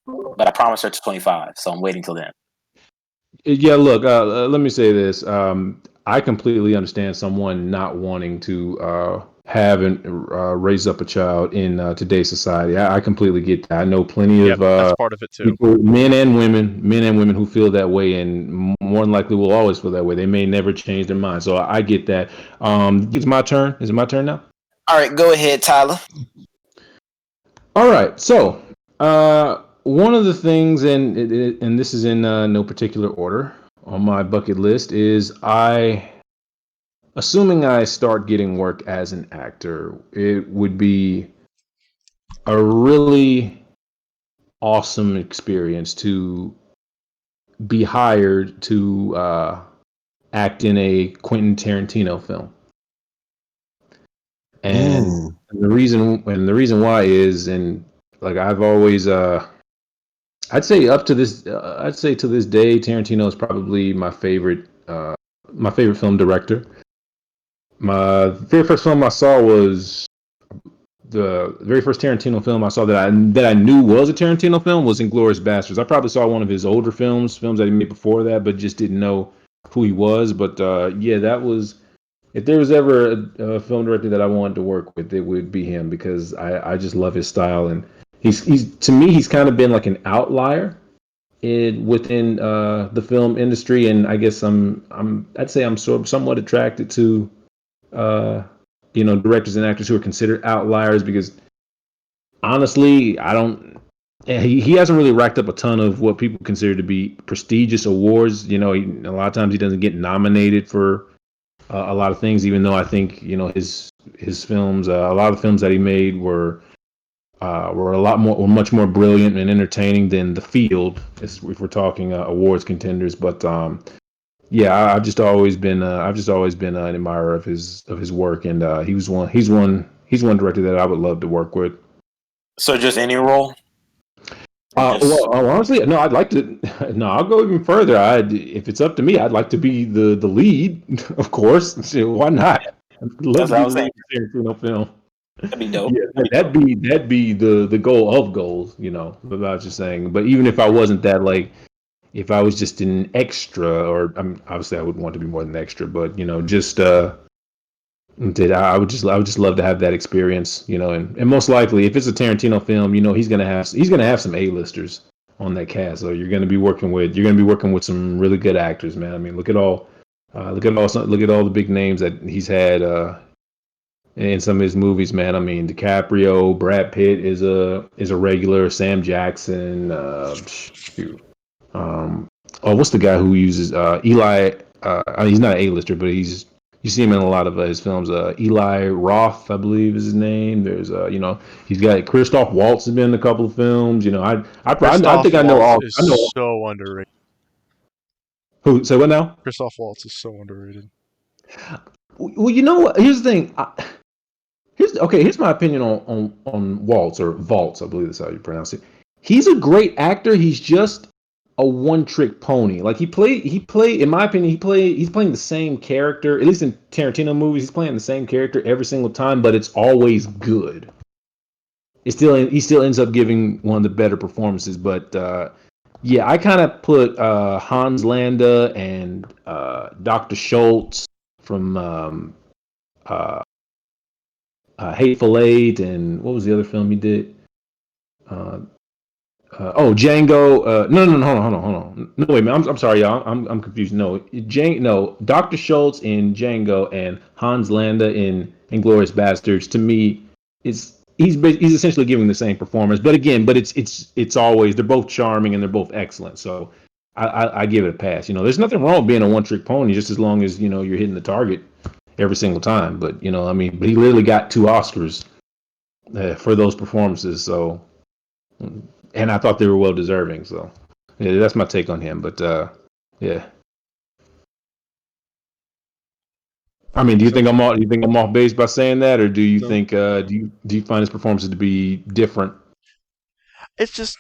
S2: But I promised her to 25, so I'm waiting till then.
S1: Yeah, look, let me say this. I completely understand someone not wanting to have and raise up a child in today's society. I completely get that. I know plenty of
S4: that's part of it too.
S1: people, men and women who feel that way, and more than likely will always feel that way. They may never change their mind. So I get that. It's my turn. Is it my turn now?
S2: All right, go ahead, Tyler.
S1: All right. So one of the things, and this is in no particular order on my bucket list, is assuming I start getting work as an actor, it would be a really awesome experience to be hired to act in a Quentin Tarantino film. And the reason why is, and like I've always I'd say to this day, Tarantino is probably my favorite film director. My very first film I saw was the very first Tarantino film I saw that I knew was a Tarantino film was Inglourious Basterds. I probably saw one of his older films that he made before that, but just didn't know who he was. But yeah, that was, if there was ever a film director that I wanted to work with, it would be him, because I just love his style, and he's to me he's kind of been like an outlier within the film industry, and I guess I'd say I'm somewhat attracted to directors and actors who are considered outliers, because honestly, he hasn't really racked up a ton of what people consider to be prestigious awards. A lot of times he doesn't get nominated for a lot of things, even though I think his films, a lot of films that he made were much more brilliant and entertaining than The Field, if we're talking awards contenders. But yeah, I've just always been an admirer of his work, and he's one director that I would love to work with.
S2: So just any role?
S1: Well, honestly, no. I'd like to. No, I'll go even further. If it's up to me, I'd like to be the lead, of course. So why not?
S2: That's what I was saying.
S1: Film.
S2: That'd be dope.
S1: Yeah, that'd be the goal of goals. But I was just saying. But even if I wasn't that, like, if I was just an extra, or obviously I would want to be more than extra, but just I would just love to have that experience, and most likely if it's a Tarantino film, he's gonna have some A-listers on that cast. So you're gonna be working with some really good actors, man. I mean, look at all the big names that he's had in some of his movies, man. I mean, DiCaprio, Brad Pitt is a regular, Sam Jackson, what's the guy who uses Eli? He's not an A-lister, but you see him in a lot of his films. Eli Roth, I believe, is his name. There's he's got Christoph Waltz has been in a couple of films. I think I know all. I know
S4: so underrated.
S1: Who? Say what now?
S4: Christoph Waltz is so underrated.
S1: Well, here's the thing. Here's my opinion on Waltz, or Waltz, I believe that's how you pronounce it. He's a great actor. He's just a one-trick pony. Like he played, in my opinion, he's playing the same character. At least in Tarantino movies, he's playing the same character every single time, but it's always good. He still ends up giving one of the better performances. But yeah, I kind of put Hans Landa and Dr. Schultz from Hateful Eight, and what was the other film he did? Django. No, hold on. No, wait, man. I'm sorry, y'all. I'm confused. No, Dr. Schultz in Django and Hans Landa in Inglourious Basterds. To me, he's essentially giving the same performance. But again, it's always, they're both charming and they're both excellent. So I give it a pass. There's nothing wrong with being a one-trick pony, just as long as you're hitting the target every single time. But but he literally got 2 Oscars for those performances. So, and I thought they were well deserving. So, yeah, that's my take on him. But yeah. I mean, do you think I'm off? Do you think I'm off base by saying that, or do you think do you find his performances to be different?
S4: It's just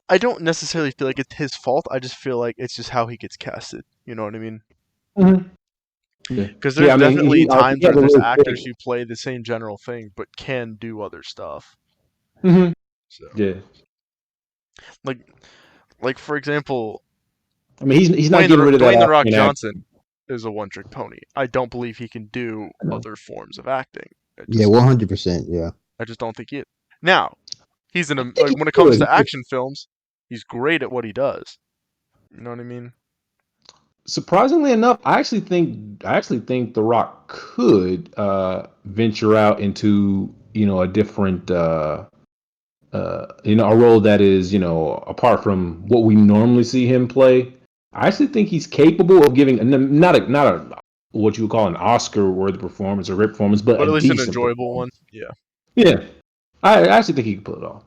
S4: I don't necessarily feel like it's his fault. I just feel like it's just how he gets casted. You know what I mean?
S1: Mm-hmm. Yeah.
S4: Because there's
S1: I mean,
S4: definitely times
S1: he
S4: where
S1: has a
S4: there's
S1: really
S4: actors who play the same general thing but can do other stuff.
S1: Mm-hmm.
S4: So
S1: Yeah.
S4: like for example,
S1: I mean, he's not getting rid of that
S4: Dwayne the Rock
S1: Austrian
S4: Johnson
S1: accent.
S4: is a one-trick pony. I don't believe he can do other forms of acting.
S3: Yeah, 100%. Yeah.
S4: I just don't think he is. Now, he's
S1: I
S4: like
S1: think he
S4: when it comes
S1: could.
S4: to action films, he's great at what he does. You know what I mean?
S1: Surprisingly enough, I actually think The Rock could venture out into a different a role that is apart from what we normally see him play. I actually think he's capable of giving not a what you would call an Oscar-worthy performance or great performance, but
S4: But
S1: a
S4: at least an
S1: decent
S4: enjoyable one.
S1: performance.
S4: Yeah.
S1: Yeah, I actually think he can pull it off.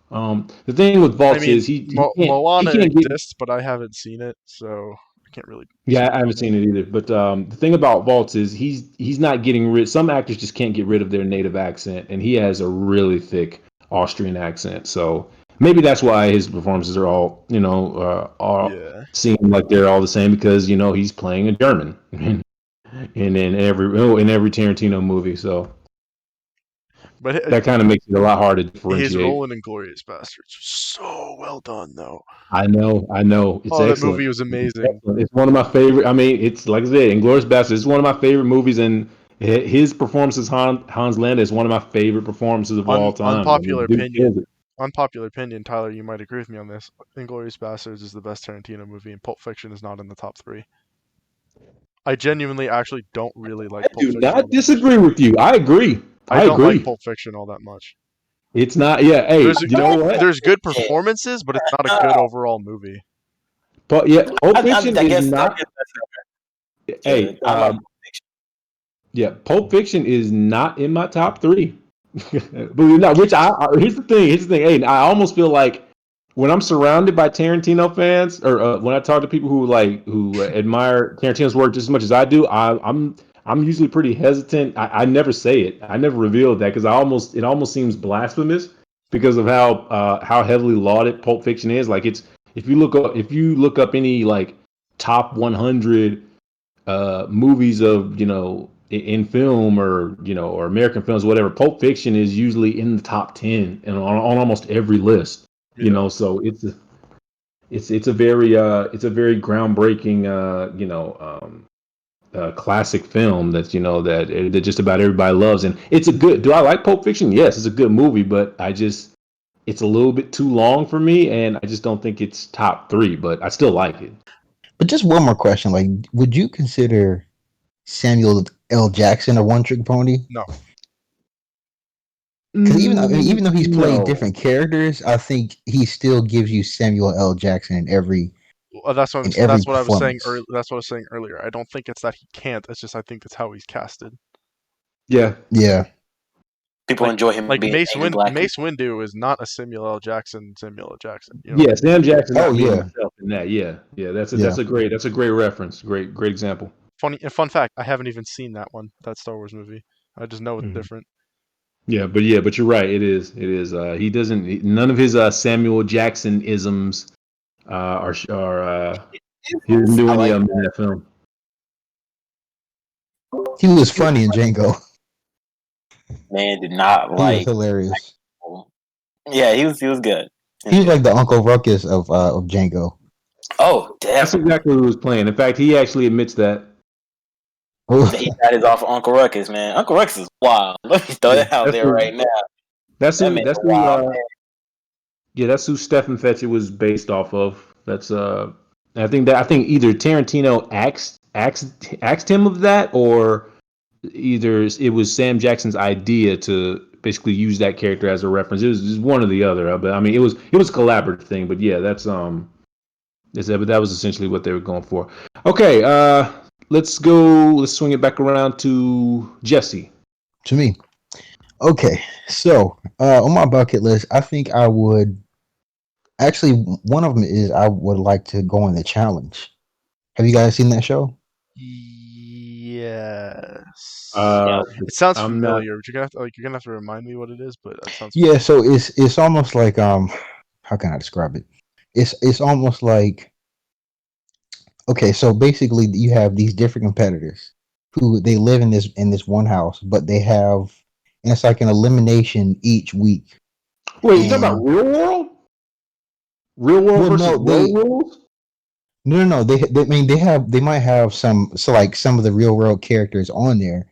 S1: The thing with
S4: I
S1: Vaults is
S4: mean,
S1: he
S4: Moana
S1: can't get.
S4: exists, but I haven't seen it, so I can't really
S1: Yeah,
S4: speak
S1: I haven't
S4: on it.
S1: seen it either. But the thing about Vaults is he's not getting rid. Some actors just can't get rid of their native accent, and he has a really thick Austrian accent. So maybe that's why his performances are all
S4: Yeah.
S1: seem like they're all the same because he's playing a German in every Tarantino movie. So
S4: But
S1: that kind of makes it a lot harder to
S4: his
S1: differentiate.
S4: role in Inglorious Bastards was so well done, though.
S1: I know. It's
S4: Oh, that
S1: excellent.
S4: movie was
S1: It's
S4: amazing.
S1: excellent. It's one of my favorite. I mean, it's like I said, Inglourious Basterds. It's one of my favorite movies, and his performance as Hans Landa is one of my favorite performances of all time. I mean,
S4: Unpopular
S1: dude kills
S4: opinion.
S1: it.
S4: Unpopular opinion, Tyler. You might agree with me on this. Inglorious Bastards is the best Tarantino movie, and Pulp Fiction is not in the top 3. I genuinely actually don't really like
S1: I
S4: Pulp
S1: do
S4: Fiction all
S1: not
S4: that much.
S1: disagree with you. I agree.
S4: I
S1: I
S4: don't like
S1: agree.
S4: Pulp Fiction all that much.
S1: It's not. Yeah. Hey,
S4: There's
S1: you know what?
S4: there's good performances, but it's not a good overall movie.
S1: But yeah, Pulp
S2: I
S1: Fiction is
S2: guess
S1: not.
S2: that's
S1: Hey,
S2: good. I like fiction.
S1: yeah, Pulp Fiction is not in my top 3. Believe it or not, here's the thing. Hey, I almost feel like when I'm surrounded by Tarantino fans, or when I talk to people who admire Tarantino's work just as much as I do, I'm usually pretty hesitant. I never say it. I never reveal that because it almost seems blasphemous because of how heavily lauded Pulp Fiction is. Like if you look up any like top 100 movies of in film or American films, whatever, Pulp Fiction is usually in the top 10 and on almost every list.
S4: Yeah.
S1: So it's a very groundbreaking classic film that just about everybody loves, and it's a good. Do I like Pulp Fiction? Yes, it's a good movie, but it's a little bit too long for me, and I just don't think it's top 3. But I still like it.
S3: But just one more question: like, would you consider Samuel L. Jackson a one-trick pony?
S4: No.
S3: Because even though he's played
S1: No.
S3: different characters, I think he still gives you Samuel L. Jackson in every
S4: That's what
S3: every
S4: I was saying.
S3: performance.
S4: That's what I was saying earlier. I don't think it's that he can't. It's just I think that's how he's casted.
S1: Yeah.
S3: Yeah,
S2: People enjoy him
S4: Like
S2: being angry black
S4: Mace
S2: people.
S4: Windu is not a Samuel L. Jackson. Samuel L. Jackson. You know what I
S1: Yeah,
S4: mean?
S1: Sam Jackson
S3: Oh
S1: not being
S3: yeah,
S1: himself in that. Yeah, yeah,
S3: yeah.
S1: that's a great reference. Great example.
S4: Fun fact. I haven't even seen that one. That Star Wars movie. I just know it's
S1: Mhm.
S4: different.
S1: Yeah, but you're right. It is. He doesn't. None of his Samuel Jackson isms are. He didn't do
S2: I
S1: any
S2: like
S1: of them in that film.
S3: He was funny in Django.
S2: man did not
S3: He was
S2: like.
S3: hilarious.
S2: Yeah, he was good.
S3: He was like the Uncle Ruckus of Django.
S2: Oh,
S1: That's
S2: definitely.
S1: exactly who he was playing. In fact, he actually admits that.
S2: He got his off of Uncle Ruckus, man. Uncle Ruckus is wild. Let me throw
S1: Yeah,
S2: that out there right now.
S1: that's
S2: That
S1: who.
S2: man's
S1: That's
S2: a
S1: who.
S2: wild man.
S1: Yeah, that's who Stephen Fetchit was based off of. That's I think either Tarantino asked him of that, or either it was Sam Jackson's idea to basically use that character as a reference. It was one or the other, but I mean, it was a collaborative thing. But yeah, But that was essentially what they were going for. Okay, let's go. Let's swing it back around to Jesse.
S3: To me. Okay, so on my bucket list, I think I would actually one of them is I would like to go on the challenge. Have you guys seen that show?
S4: Yes.
S1: Uh,
S4: It sounds
S1: I'm not.
S4: familiar, but you're gonna have to remind me what it is. But that sounds
S3: Yeah, so it's almost like how can I describe it? It's almost like okay, so basically you have these different competitors who they live in this one house, but they have and it's like an elimination each week.
S1: Wait, you talking about
S3: And
S1: real world? Real world
S3: well,
S1: versus
S3: no,
S1: road rules?
S3: no. They I mean they might have some so like some of the real world characters on there,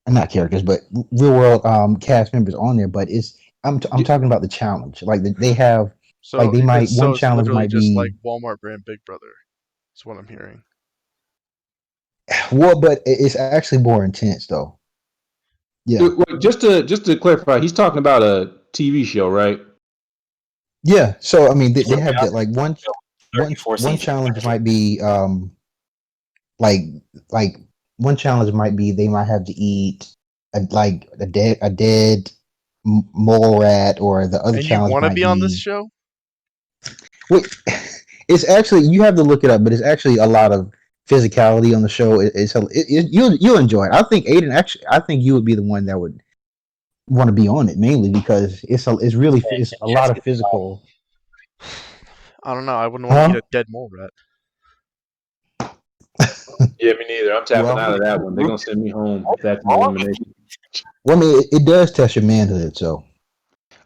S3: not characters, but real world cast members on there. But I'm talking about the challenge. Like they have like
S4: so
S3: they might
S4: it's
S3: one
S4: so it's
S3: challenge
S4: literally
S3: might
S4: just like
S3: be
S4: Walmart brand Big Brother. Is what I'm hearing.
S3: well, but it's actually more intense though. Yeah,
S1: Wait, just to clarify, he's talking about a TV show, right?
S3: yeah. So I mean they have
S2: Yeah,
S3: that like
S2: four
S3: one
S2: seasons.
S3: challenge might be like like one challenge might be they might have to eat a dead mole rat, or the other
S4: And you
S3: challenge
S4: want to
S3: might
S4: be on this
S3: be
S4: show?
S3: wait. It's actually you have to look it up, but it's actually a lot of physicality on the show. You'll enjoy it. I think Aiden actually. I think you would be the one that would want to be on it mainly because it's a lot of physical.
S4: I don't know. I wouldn't want to eat
S3: Huh?
S4: a dead mole rat.
S1: Yeah, me neither. I'm tapping
S3: Well,
S1: out of that one. They're gonna send me home if that's an elimination.
S3: well, I mean, it does test your manhood. So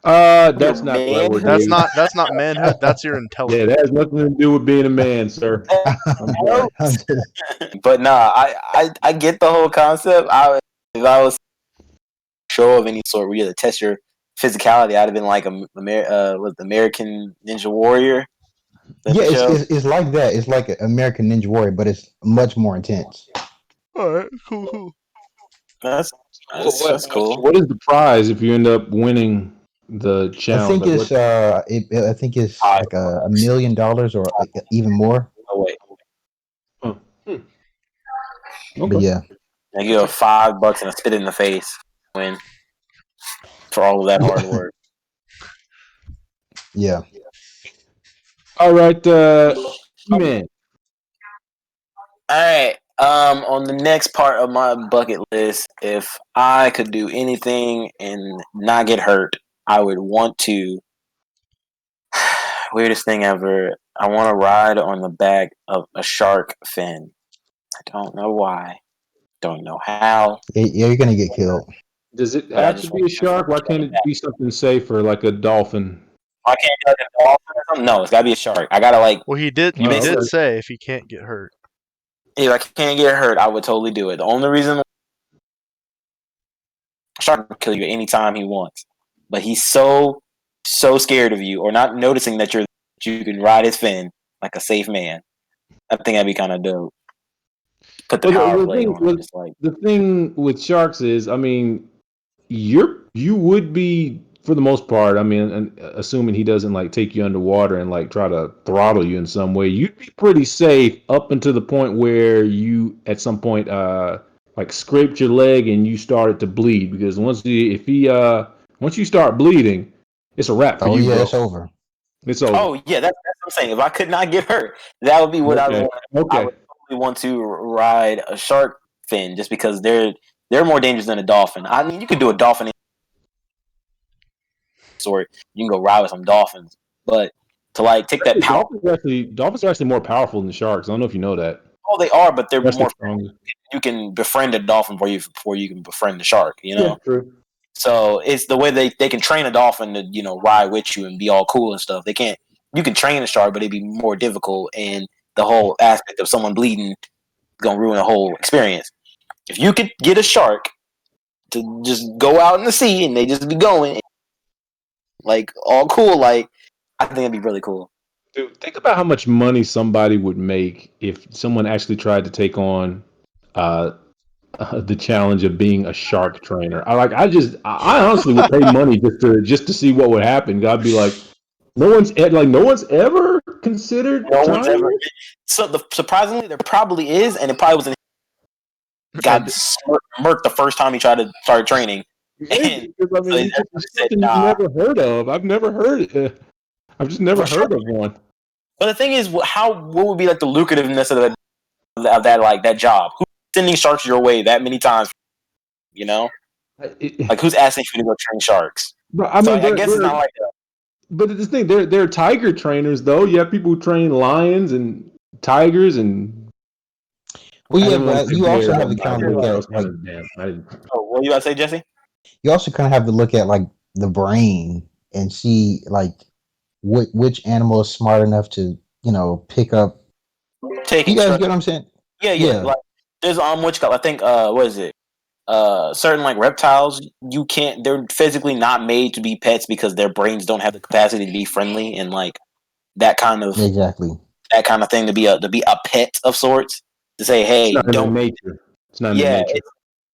S1: That's not the right word to
S4: That's
S1: use.
S4: not manhood. That's your
S1: Yeah,
S4: intelligence.
S1: that has nothing to do with being a man, sir. I'm sorry.
S2: But nah, I get the whole concept. If I was a show of any sort where you had to test your physicality, I'd have been like was the American Ninja Warrior. That
S3: yeah,
S2: the show.
S3: it's like that. It's like American Ninja Warrior, but it's much more intense.
S4: All right, cool.
S2: That's
S1: Well,
S2: that's cool.
S1: what is the prize if you end up winning the
S3: I
S1: challenge?
S3: think
S1: Like what?
S3: it's I think it's
S2: $5.
S3: like $1 million or even more.
S2: Oh wait,
S1: Huh. Hmm.
S3: But
S1: Okay.
S3: yeah,
S2: I give you $5 and a spit in the face win for all of that hard
S3: yeah,
S2: work.
S3: yeah.
S1: All right, man.
S2: All right. On the next part of my bucket list, if I could do anything and not get hurt, I would want to. Weirdest thing ever. I want to ride on the back of a shark fin. I don't know why. Don't know how.
S3: You're gonna get killed.
S1: Does it
S2: But I
S1: have to
S2: just
S1: be
S2: want
S1: a
S2: to
S1: shark? Why can't it be something safer like a dolphin?
S2: I can't be like a dolphin or something. No, it's gotta be a shark. I gotta like.
S4: Well, he did.
S2: You
S4: He
S1: Oh,
S4: did
S2: basically,
S1: okay.
S4: say if he can't get hurt.
S2: if I can't get hurt, I would totally do it. The only reason a shark will kill you anytime he wants, but he's so scared of you or not noticing that you can ride his fin like a safe man. I think that'd be kind of dope. Put the
S1: Well,
S2: power play on him, just like
S1: the thing with sharks is, I mean, you would be for the most part. I mean, and assuming he doesn't like take you underwater and like try to throttle you in some way, you'd be pretty safe up until the point where you at some point like scraped your leg and you started to bleed because once you start bleeding, it's a wrap for
S3: Oh
S1: you,
S3: yeah,
S1: bro.
S3: it's over.
S1: It's over.
S2: oh yeah, that's what I'm saying. If I could not get hurt, that would be what I would
S1: Okay.
S2: want. I
S1: Okay.
S2: would totally want to ride a shark fin just because they're more dangerous than a dolphin. I mean, you could do a dolphin sort. You can go ride with some dolphins, but to like take that
S1: Actually,
S2: power.
S1: dolphins are actually more powerful than sharks. I don't know if you know that.
S2: Oh, they are, but they're
S1: They're actually
S2: more.
S1: stronger.
S2: You can befriend a dolphin before you can befriend the shark. You
S1: Yeah,
S2: know.
S1: true.
S2: So it's the way they can train a dolphin to ride with you and be all cool and stuff. They can't. You can train a shark, but it'd be more difficult, and the whole aspect of someone bleeding is gonna ruin the whole experience. If you could get a shark to just go out in the sea and they just be going like all cool, like I think it'd be really cool.
S1: Dude, think about how much money somebody would make if someone actually tried to take on uh, the challenge of being a shark trainer. I honestly would pay money just to see what would happen. I'd be like, no one's ever considered
S2: No one's
S1: trying
S2: ever.
S1: it?
S2: So surprisingly, there probably is, and it probably was. Got murked the first time he tried to start training.
S1: Maybe, because I
S2: So
S1: mean, it's
S2: said,
S1: just something you've
S2: nah.
S1: never heard of. I've never heard. I've just never heard of one.
S2: But the thing is, what would be like the lucrativeness of that like that job? Who's sending sharks your way that many times? You know, like who's asking you to go train sharks?
S1: But I mean,
S2: I guess it's not like that.
S1: But this thing, they're tiger trainers though. You have people who train lions and tigers and.
S3: Well, yeah, but you also have to kind of look at like.
S2: Oh, what you about to say, Jesse?
S3: You also kind of have to look at like the brain and see like which animal is smart enough to pick up.
S2: Taking
S3: you guys get what I'm saying?
S2: Yeah. Like there's what you call. I think what is it? Certain like reptiles, they're physically not made to be pets because their brains don't have the capacity to be friendly and like that kind of thing to be a pet of sorts, to say, hey,
S1: it's not in nature. It's not in nature.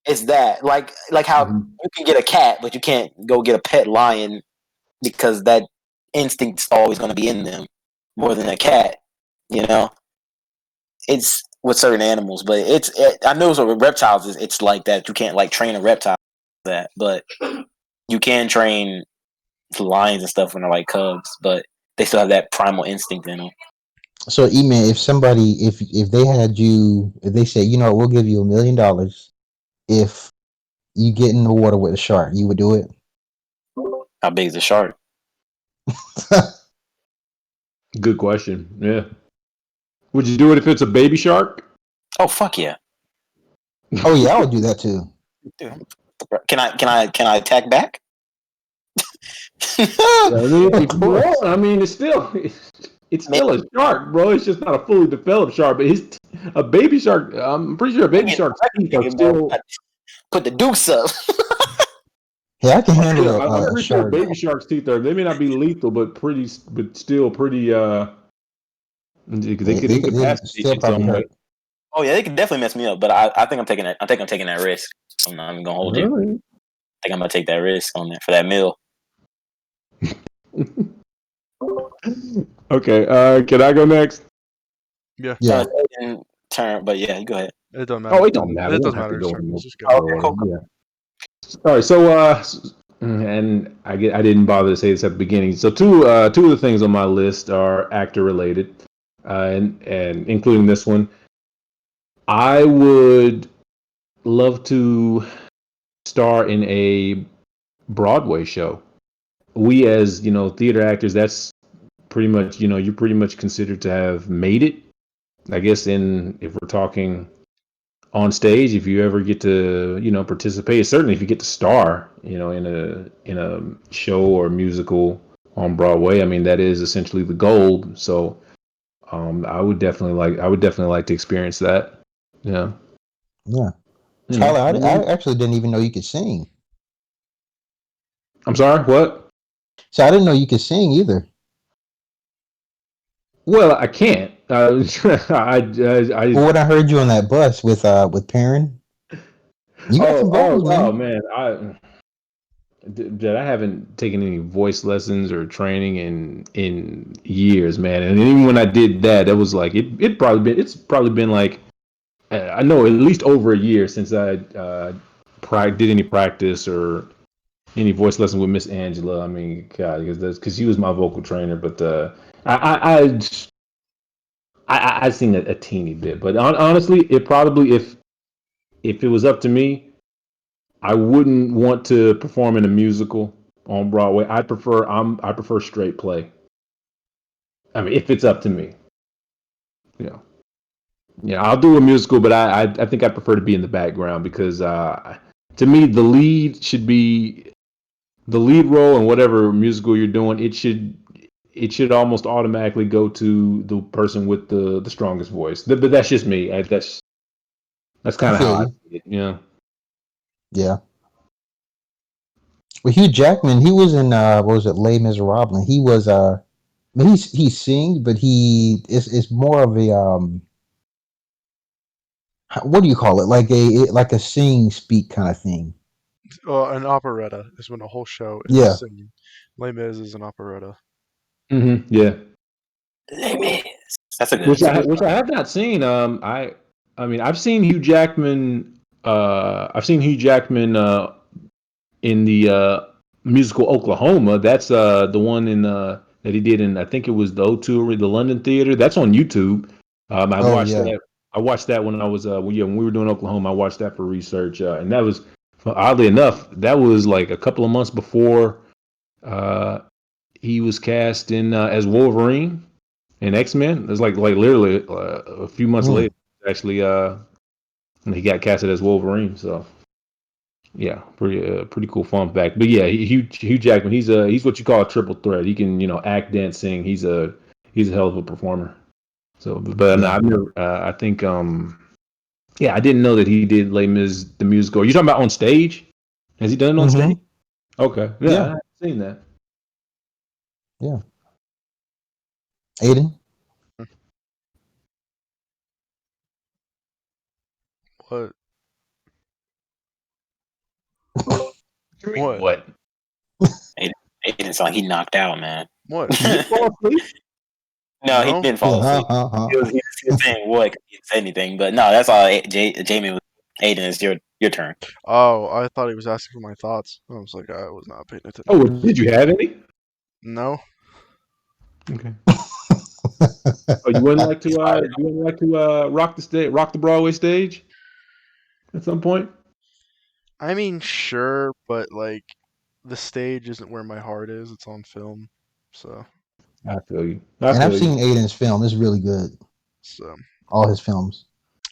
S2: It's that like how you can get a cat but you can't go get a pet lion because that instinct's always going to be in them more than a cat, it's with certain animals, but I know with reptiles it's like that. You can't like train a reptile that, but you can train lions and stuff when they're like cubs, but they still have that primal instinct in them.
S3: So, E-Man, if somebody, if they had you, if they said, we'll give you $1 million if you get in the water with a shark, you would do it?
S2: How big is a shark?
S1: Good question. Yeah. Would you do it if it's a baby shark?
S2: Oh fuck yeah!
S3: Oh yeah, I would do that too.
S2: Dude, can I attack back?
S1: I mean, it's still a shark, bro. It's just not a fully developed shark, but a baby shark. I'm pretty sure a baby shark's teeth are still.
S2: Put the dukes up.
S3: Yeah, I can handle
S1: I'm pretty sure
S3: shark.
S1: Baby shark's teeth are. They may not be lethal, but still pretty. They could incapacitate you some way.
S2: Oh yeah, they could definitely mess me up, but I think I'm taking that. I think I'm taking that risk. I'm not even gonna hold you. I think I'm gonna take that risk on that for that meal.
S1: Okay. Can I go next?
S4: Yeah.
S2: Turn, but yeah, you go ahead.
S4: It don't matter.
S1: Oh, it don't matter.
S4: It doesn't matter.
S1: Just go. Okay, yeah. All right. So, and I didn't bother to say this at the beginning. So, two of the things on my list are actor related, and including this one. I would love to star in a Broadway show. We, as theater actors, that's pretty much you're pretty much considered to have made it. I guess if we're talking on stage, if you ever get to participate, certainly if you get to star in a show or musical on Broadway, I mean that is essentially the goal. So I would definitely like to experience that. Yeah.
S3: Tyler, I actually didn't even know you could sing.
S1: I'm sorry, what?
S3: So I didn't know you could sing either.
S1: Well, I can't. Well,
S3: when I heard you on that bus with Perrin, you got some vocals, man.
S1: Oh man, I haven't taken any voice lessons or training in years, man. And even when I did that, it was like it's probably been like I know at least over a year since I did any practice or any voice lesson with Miss Angela. I mean, God, because she was my vocal trainer, but I sing a teeny bit. But honestly, it probably if it was up to me, I wouldn't want to perform in a musical on Broadway. I prefer straight play. I mean, if it's up to me, I'll do a musical, but I think I prefer to be in the background because to me the lead should be the lead role in whatever musical you're doing. It should almost automatically go to the person with the strongest voice. But that's just me. That's kind of how I see it.
S3: Yeah. Well, Hugh Jackman, he was in what was it, Les Miserables? He was he sings, but it's more of a what do you call it? Like a sing speak kind of thing.
S4: An operetta is when a whole show is singing. Les Mis is an operetta.
S1: Mm-hmm. Yeah.
S2: Les Mis. That's a good.
S1: which
S2: That's a good.
S1: I have not seen. I mean, I've seen Hugh Jackman. I've seen Hugh Jackman in the musical Oklahoma. That's the one in that he did in, I think it was the O2 or the London Theater. That's on YouTube. I
S3: Oh
S1: watched
S3: yeah.
S1: that. I watched that when I was when we were doing Oklahoma. I watched that for research, and that was oddly enough that was like a couple of months before uh, he was cast in as Wolverine in X-Men. It was like literally a few months
S3: Mm.
S1: later actually when he got casted as Wolverine. So yeah, pretty cool fun fact. But yeah, Hugh Jackman, he's what you call a triple threat. He can act, dance, sing. He's a hell of a performer. So, but no,
S3: Yeah.
S1: I've never. I think yeah, I didn't know that he did Les Mis the musical. Are you talking about on stage? Has he done it on stage?
S3: Mm-hmm.
S1: Okay, yeah, I
S3: Yeah.
S1: haven't seen that.
S3: Yeah. Aiden.
S4: What? What?
S1: What?
S2: It didn't sound like he knocked out, man.
S4: What?
S1: Did you fall asleep?
S2: No, he
S4: No.
S2: didn't fall asleep. He was saying what? He didn't say anything, but no, that's all. Jamie was. Aiden, it's your turn.
S4: Oh, I thought he was asking for my thoughts. I was like, I was not paying
S1: Oh,
S4: attention.
S1: did you have any?
S4: No.
S1: Okay. Oh, you wouldn't like
S2: He's
S1: to rock the stage, rock the Broadway stage at some point?
S4: I mean, sure, but like, the stage isn't where my heart is. It's on film. So,
S1: I feel you. I
S3: And I've
S1: feel you.
S3: seen Aiden's film. It's really good.
S4: so
S3: All his films.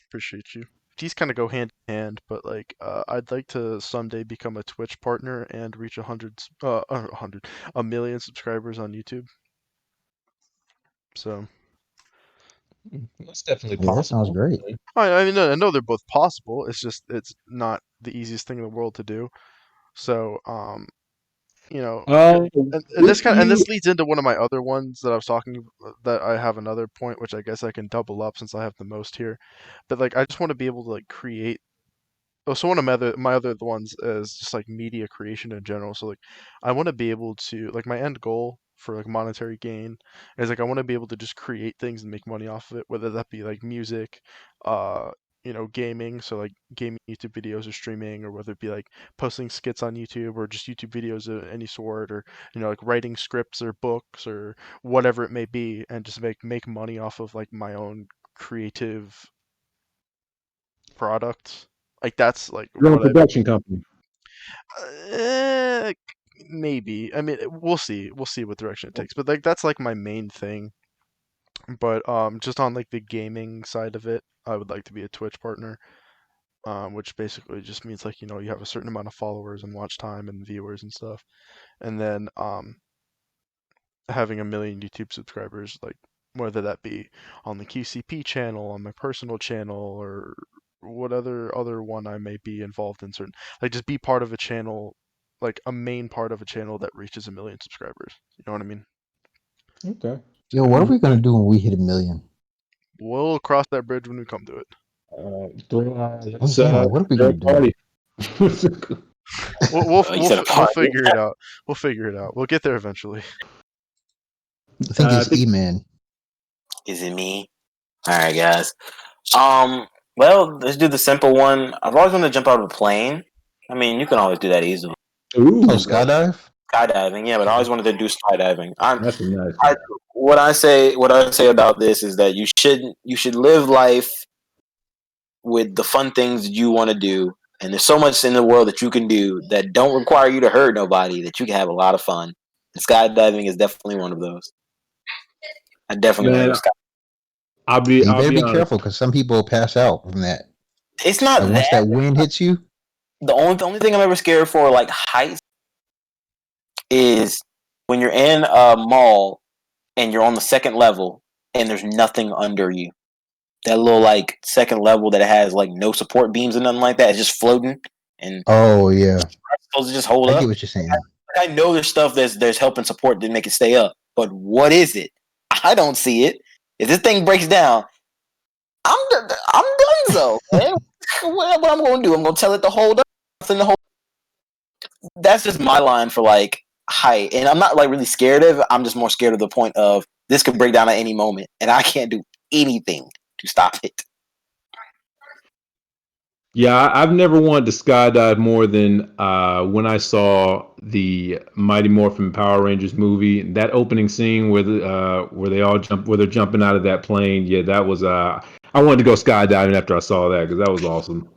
S4: appreciate you. These kind of go hand in hand, but like, I'd like to someday become a Twitch partner and reach a million subscribers on YouTube. So,
S1: That's definitely
S3: Yeah, that sounds
S1: possible.
S3: great.
S4: I mean, I know they're both possible. It's just it's not the easiest thing in the world to do. So, you know, and this
S1: With
S4: kind and
S1: you,
S4: this leads into one of my other ones that I was talking that I have another point which I guess I can double up since I have the most here. But like, I just want to be able to like create. Oh, so one of my other ones is just like media creation in general. So like, I want to be able to like my end goal for like monetary gain is like I want to be able to just create things and make money off of it, whether that be like music, uh, gaming, so like gaming YouTube videos or streaming, or whether it be like posting skits on YouTube or just YouTube videos of any sort, or like writing scripts or books or whatever it may be, and just make money off of like my own creative products. Like that's like
S1: your own
S4: what I
S1: production company.
S4: uh, maybe. I mean, we'll see. We'll see what direction it takes. But like that's like my main thing. But just on like the gaming side of it, I would like to be a Twitch partner. Which basically just means like you have a certain amount of followers and watch time and viewers and stuff, and then having a million YouTube subscribers, like whether that be on the QCP channel, on my personal channel, or what other one I may be involved in, certain like just be part of a channel, like a main part of a channel that reaches a million subscribers. You know what I mean?
S1: Okay.
S3: Yo, what are we gonna do when we hit 1 million?
S4: We'll cross that bridge when we come to it.
S3: I'm saying, like, what are we gonna do?
S1: Party.
S4: We'll we'll
S2: You
S4: we'll,
S2: said a
S4: we'll
S2: party.
S4: figure it out. We'll figure it out. We'll get there eventually.
S3: I think
S1: I
S3: it's
S1: think
S3: E-Man.
S2: Is it me? All right, guys. Well, let's do the simple one. I've always wanted to jump out of a plane. I mean, you can always do that easily.
S1: ooh,
S3: Oh, skydive?
S2: Skydiving, yeah, but I always wanted to do skydiving.
S1: that's a nice
S2: I,
S1: one.
S2: what I say about this is that you should live life with the fun things that you want to do, and there's so much in the world that you can do that don't require you to hurt nobody. That you can have a lot of fun. And skydiving is definitely one of those. I definitely want to
S1: Man,
S2: go skydiving.
S3: You
S1: I'll
S3: better
S1: be
S3: be
S1: honest.
S3: careful because some people pass out from that.
S2: It's not
S3: Like once
S2: that.
S3: that wind hits you,
S2: The only thing I'm ever scared for, like heights, is when you're in a mall and you're on the second level and there's nothing under you. That little like second level that has like no support beams and nothing like that. It's just floating and
S3: oh yeah,
S2: it's supposed to just hold
S3: I get
S2: up.
S3: what you're saying.
S2: I know there's stuff there's help and support to make it stay up, but what is it? I don't see it. If this thing breaks down, I'm done so. Man. What I'm going to do? I'm going to tell it to hold up. Nothing to hold. That's just my line for like height, and I'm not like really scared of it. I'm just more scared of the point of this could break down at any moment, and I can't do anything to stop it.
S1: Yeah, I've never wanted to skydive more than when I saw the Mighty Morphin Power Rangers movie. That opening scene where they're jumping out of that plane. Yeah, that was I wanted to go skydiving after I saw that because that was awesome.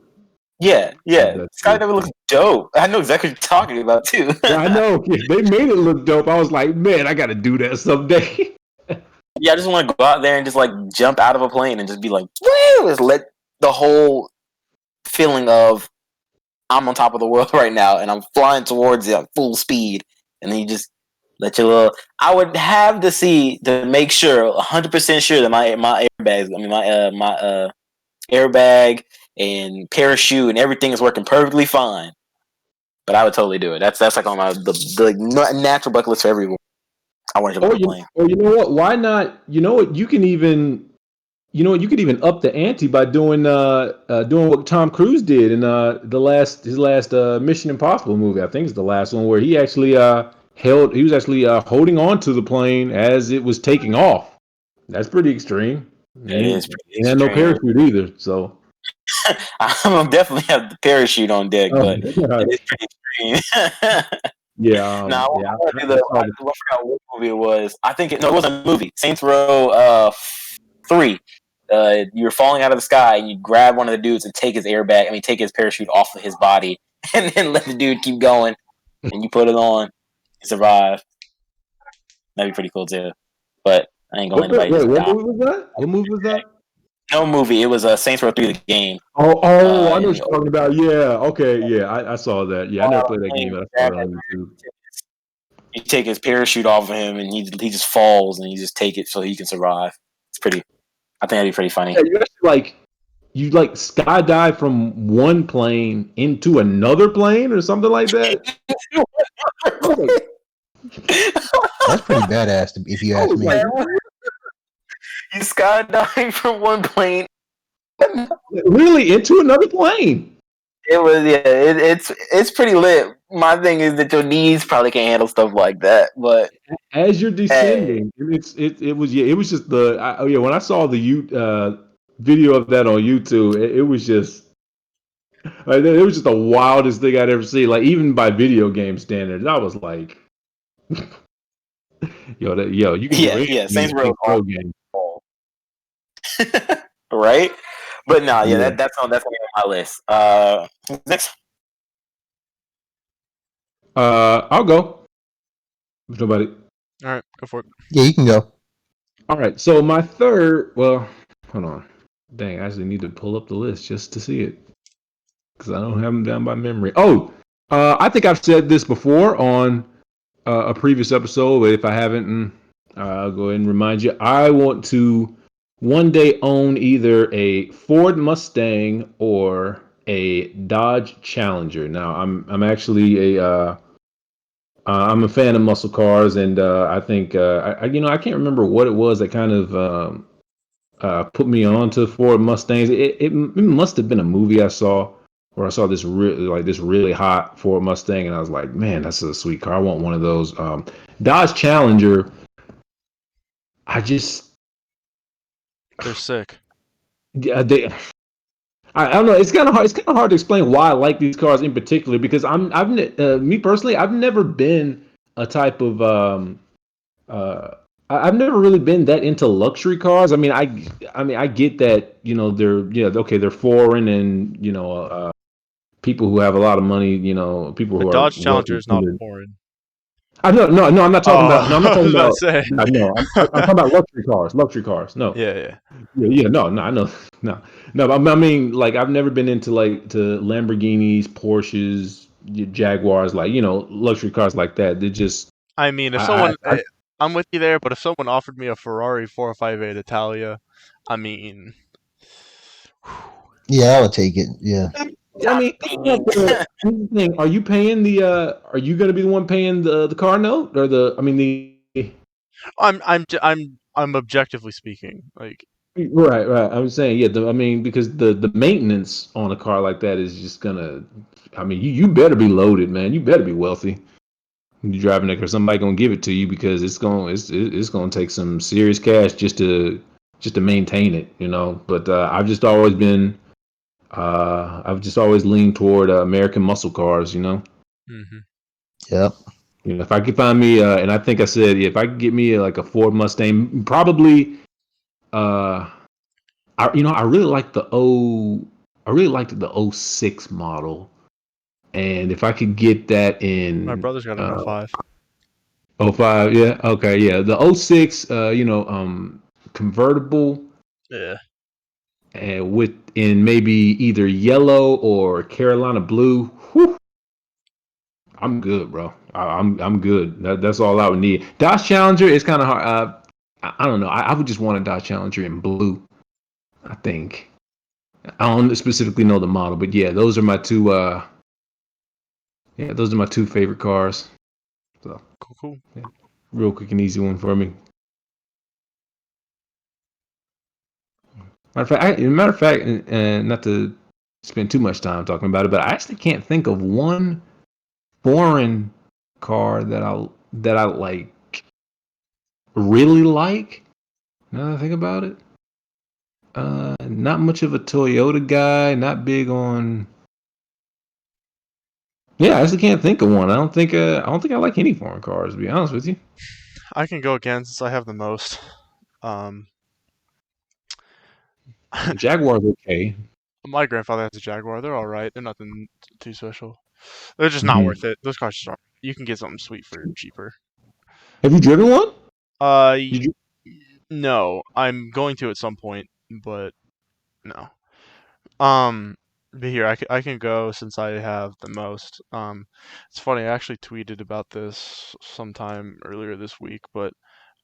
S2: Yeah.
S1: That's
S2: Skydiving looks dope. I know exactly what you're talking about too.
S1: Yeah, I know. Yeah, they made it look dope. I was like, man, I got to do that someday.
S2: Yeah, I just want to go out there and just like jump out of a plane and just be like, woo! Just let the whole feeling of I'm on top of the world right now and I'm flying towards it at full speed, and then you just let your little. I would have to see to make sure, 100% sure that my airbags, I mean my airbag and parachute and everything is working perfectly fine. But I would totally do it. That's like on the natural bucket list for everyone. I want to jump on a plane.
S1: Or you know what? Why not? You know what? You could even up the ante by doing what Tom Cruise did in his last Mission Impossible movie. I think it's the last one where he actually he was actually holding on to the plane as it was taking off. That's pretty extreme.
S2: It is pretty
S1: He had no
S2: extreme.
S1: parachute either, so
S2: I'm gonna definitely have the parachute on deck, but
S1: yeah.
S2: it's pretty extreme.
S1: Yeah,
S2: Now,
S1: yeah.
S2: I forgot what movie it was. I think it wasn't a movie. Saints Row 3. You're falling out of the sky and you grab one of the dudes and take his take his parachute off of his body, and then let the dude keep going, and you put it on and survive. That'd be pretty cool too. But I ain't gonna let anybody just die.
S1: What movie was that? What movie was that?
S2: No movie. It was Saints Row 3, the game.
S1: I know what you're talking about. Yeah, okay, yeah, I saw that. Yeah, I never played that game, but I saw it on YouTube.
S2: You take his parachute off of him, and he just falls, and you just take it so he can survive. It's pretty. I think that'd be pretty funny.
S1: Yeah, you skydive from one plane into another plane or something like that.
S3: That's pretty badass, if you ask me.
S2: You skydive from one plane,
S1: really into another plane.
S2: It was it's pretty lit. My thing is that your knees probably can't handle stuff like that, but
S1: as you're descending, it was just when I saw the video of that on YouTube, it was just the wildest thing I'd ever seen. Like even by video game standards, I was like, you can
S2: Saints Row
S1: game.
S2: Right? But no, that's on my list. Next.
S1: I'll go. If nobody.
S4: All right, go for it.
S3: Yeah, you can go.
S1: All right, so my third. Well, hold on. Dang, I actually need to pull up the list just to see it because I don't have them down by memory. Oh, I think I've said this before on a previous episode, but if I haven't, I'll go ahead and remind you. I want to one day own either a Ford Mustang or a Dodge Challenger. Now, I'm actually I'm a fan of muscle cars, and I think I can't remember what it was that kind of put me on to Ford Mustangs. It must have been a movie I saw where I saw this really hot Ford Mustang, and I was like, man, that's a sweet car. I want one of those. Dodge Challenger.
S4: They're sick.
S1: Yeah, I don't know. It's kind of hard. It's kind of hard to explain why I like these cars in particular because me personally, I've never been a type of I've never really been that into luxury cars. I mean, I get that they're foreign and people who have a lot of money, people who
S4: A
S1: are
S4: Dodge Challenger is not foreign.
S1: No, I'm not talking about. No, I'm not talking about.
S4: Say.
S1: No, I'm talking about luxury cars. Luxury cars. No.
S4: Yeah.
S1: No, I know. No. I mean, like, I've never been into to Lamborghinis, Porsches, Jaguars, luxury cars like that. They're just.
S4: I mean, if someone, I'm with you there, but if someone offered me a Ferrari 458 Italia, I mean.
S3: Yeah, I would take it. Yeah.
S1: I mean, are you paying the? Are you going to be the one paying the car note or the? I mean the.
S4: I'm objectively speaking, like.
S1: Right. I was saying, yeah. Because the maintenance on a car like that is just gonna. I mean, you better be loaded, man. You better be wealthy. you're driving it, or somebody gonna give it to you because it's gonna take some serious cash just to maintain it, you know. But I've just always leaned toward American muscle cars, you know.
S4: Mm-hmm.
S3: Yep.
S1: You know, if I could find me, and I think I said, if I could get me like a Ford Mustang, probably, I really like I really liked the '06 model, and if I could get that
S4: My
S1: in
S4: brother's got an '05.
S1: '05, yeah, okay, yeah, the '06, convertible,
S4: Yeah.
S1: and with in maybe either yellow or Carolina blue. Whew, I'm good, bro. I'm good. That's all I would need. Dodge Challenger is kind of hard. I don't know. I would just want a Dodge Challenger in blue. I think. I don't specifically know the model, but yeah, those are my two. Those are my two favorite cars. So
S4: Cool.
S1: yeah, real quick and easy one for me. Matter of fact, and not to spend too much time talking about it, but I actually can't think of one foreign car that I really like. Now that I think about it, not much of a Toyota guy. Not big on. Yeah, I actually can't think of one. I don't think I like any foreign cars, to be honest with you.
S4: I can go again since I have the most.
S1: The Jaguar's okay.
S4: My grandfather has a Jaguar. They're all right. They're nothing too special. They're just not
S1: Mhm.
S4: worth it. Those cars just aren't. You can get something sweet for cheaper.
S1: Have you driven one?
S4: Uh,
S1: Did you?
S4: no. I'm going to at some point, but no. Um, but here I can go since I have the most. It's funny. I actually tweeted about this sometime earlier this week, but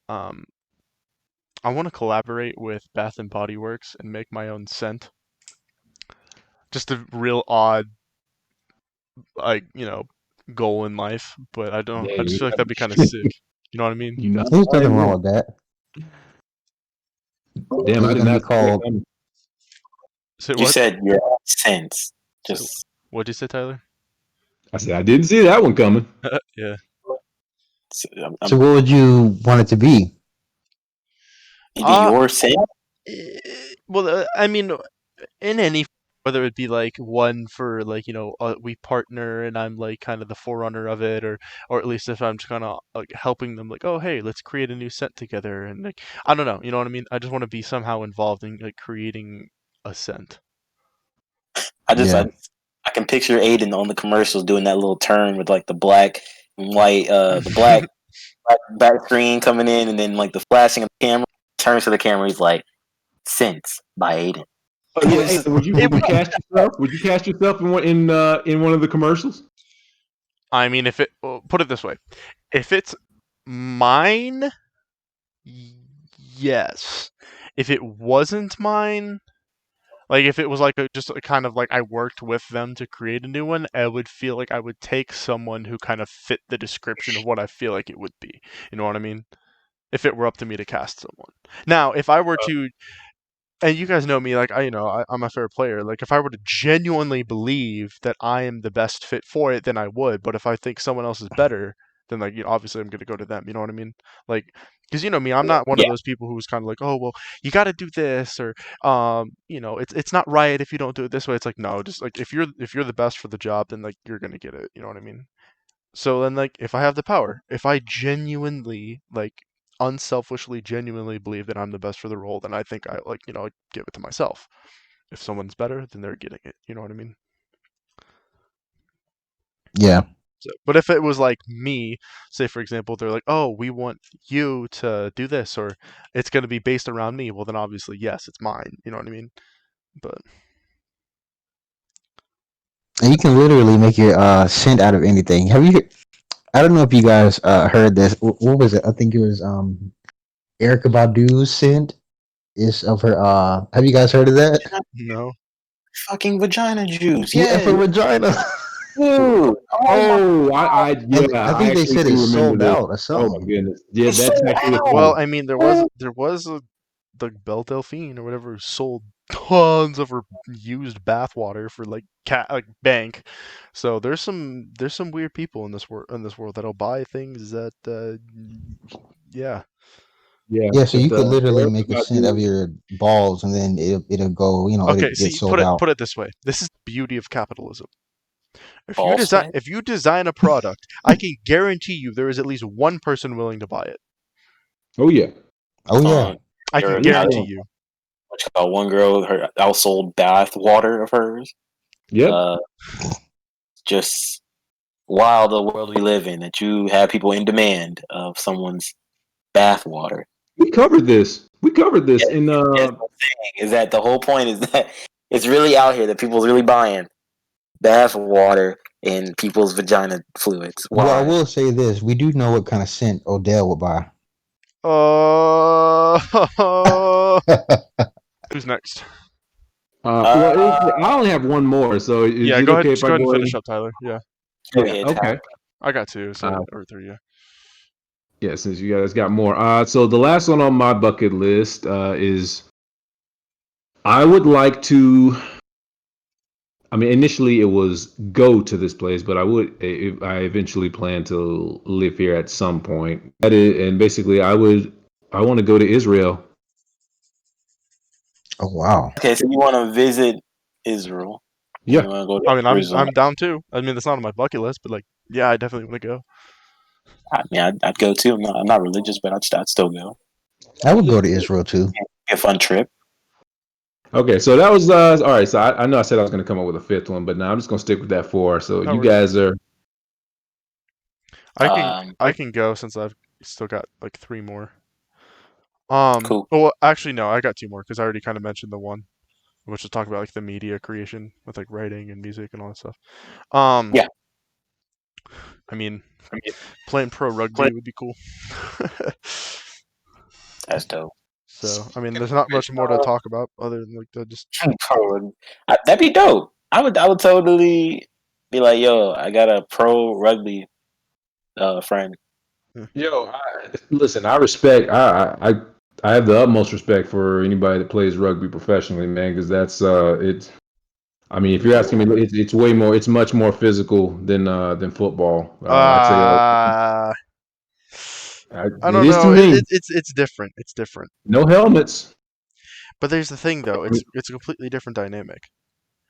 S4: um, I want to collaborate with Bath and Body Works and make my own scent. Just a real odd, like goal in life, but I don't. I
S1: Yeah,
S4: just feel like that'd be kind of sick. You know what I mean?
S1: you know.
S3: There's nothing wrong with that.
S1: Damn,
S3: Is
S1: I
S3: it
S1: did
S3: gonna be
S1: not see that
S3: called?
S1: coming.
S4: Say
S2: You
S4: what?
S2: said your sense.
S4: Say,
S2: Just
S4: what'd you say, Tyler?
S1: I said I didn't see that one coming.
S4: Yeah.
S3: So what would you want it to be?
S2: maybe
S4: Uh,
S2: your sense.
S4: well, I mean, in any, whether it be like one for like we partner and I'm like kind of the forerunner of it, or at least if I'm just kind of like helping them, like, oh hey, let's create a new scent together, and like I don't know, you know what I mean? I just want to be somehow involved in like creating a scent.
S2: I just
S3: Yeah.
S2: I can picture Aidan on the commercials doing that little turn with like the black and white, the black back screen coming in, and then like the flashing of the camera. Turns to the camera, he's like, "Sense by Aidan."
S1: Oh yeah, hey, would you
S4: It,
S1: cast yourself? Would you cast yourself in one of the commercials?
S4: I mean, if it put it this way, if it's mine, yes. If it wasn't mine, like if it was like just a kind of like I worked with them to create a new one, I would feel like I would take someone who kind of fit the description of what I feel like it would be. You know what I mean? If it were up to me to cast someone. Now, if I were to, and you guys know me, like I'm a fair player. Like if I were to genuinely believe that I am the best fit for it, then I would. But if I think someone else is better, then like obviously I'm gonna go to them. You know what I mean? Like because you know me, I'm not one of
S2: Yeah,
S4: those people who's kind of like, oh well, you got to do this, or it's not right if you don't do it this way. It's like no, just like if you're the best for the job, then like you're gonna get it. You know what I mean? So then, like, if I have the power, if I genuinely, like, unselfishly, genuinely believe that I'm the best for the role, then I think I, like, I give it to myself. If someone's better, then they're getting it. You know what I mean?
S3: Yeah.
S4: So, but if it was like me, say for example, they're like, "Oh, we want you to do this," or it's going to be based around me. Well, then obviously, yes, it's mine. You know what I mean? But
S3: And you can literally make your scent out of anything. Have you? I don't know if you guys heard this. What was it? I think it was Erica Badu's scent is of her. Have you guys heard of that?
S4: no,
S2: fucking vagina juice.
S3: Yeah,
S2: Yeah,
S3: for vagina.
S2: dude. Oh my
S1: Oh,
S3: And I
S1: I
S3: think they
S1: actually
S3: said
S1: do
S3: it's
S1: remember
S3: sold
S1: this.
S3: out or
S1: Oh my
S3: something.
S1: goodness, yeah,
S2: it's so
S1: that's actually a
S2: out.
S4: well,
S1: thing.
S4: I mean,
S2: Oh,
S4: there was a the Belle Delphine or whatever sold tons of her used bathwater for like bank. So there's some weird people in this world that'll buy things that yeah.
S1: Yeah,
S3: Yeah, so
S1: but
S3: you could literally
S1: Eric
S3: make a
S1: about
S3: cent of
S1: you.
S3: your balls, and then it'll go. It'll
S4: Okay,
S3: get
S4: see,
S3: sold out.
S4: put it this way. This is the beauty of capitalism.
S2: Ball spent.
S4: If you design a product, I can guarantee you there is at least one person willing to buy it.
S1: Oh yeah,
S3: Oh yeah,
S4: I can
S1: at least
S4: guarantee
S1: one.
S4: you.
S2: One girl, her outsold bath water of hers.
S1: Yep.
S2: Uh, just wild the world we live in that you have people in demand of someone's bath water.
S1: We covered this. We covered this
S2: Yes,
S1: in
S2: yes, what I'm saying is that the whole point is that it's really out here that people's really buying bath water in people's vagina fluids.
S3: well, I
S2: Why?
S3: will say this: we do know what kind of scent Odell would buy.
S4: Who's next?
S1: I only have one more, so is
S4: Yeah,
S1: it
S4: go ahead.
S1: okay if
S4: Just
S1: I
S4: go ahead and
S1: go
S4: finish
S1: ahead?
S4: up, Tyler. Yeah,
S2: Go
S1: Yeah,
S2: ahead,
S1: okay.
S2: Tyler.
S4: I got two, so
S1: Uh,
S4: or three. Yeah.
S1: yeah, since you guys got more. So the last one on my bucket list is I would like to. I mean, initially it was go to this place, but I eventually plan to live here at some point. That is, and basically, I want to go to Israel.
S3: Oh wow!
S2: Okay, so you want to visit Israel? And
S1: Yeah,
S2: you want to go
S4: I
S2: to
S4: mean,
S2: Jerusalem?
S4: I'm down too. I mean, that's not on my bucket list, but like, yeah, I definitely want to go.
S2: I mean, I'd go too. I'm not religious, but I'd still go.
S3: I would go to Israel too.
S2: Be a fun trip.
S1: okay, so that was all right. So I know I said I was going to come up with a fifth one, but now I'm just going to stick with that four. So
S4: That
S1: you
S4: works.
S1: guys are
S4: I can go since I've still got like three more.
S2: Cool.
S4: Well, actually, no, I got two more because I already kind of mentioned the one, which was talking about like the media creation with like writing and music and all that stuff. Um,
S2: Yeah.
S4: I mean, playing pro rugby would be cool.
S2: That's dope.
S4: So, I mean, there's not much more to talk about other than like the just.
S2: That'd be dope. I would totally be like, yo, I got a pro rugby friend.
S1: yo. Listen, I respect. I have the utmost respect for anybody that plays rugby professionally, man, because that's it. I mean, if you're asking me, it's way more. It's much more physical than football. I'd say
S4: Uh, I
S1: it
S4: don't
S1: is to
S4: know.
S1: me.
S4: It's different. It's different.
S1: No helmets.
S4: But there's the thing though. It's a completely different dynamic.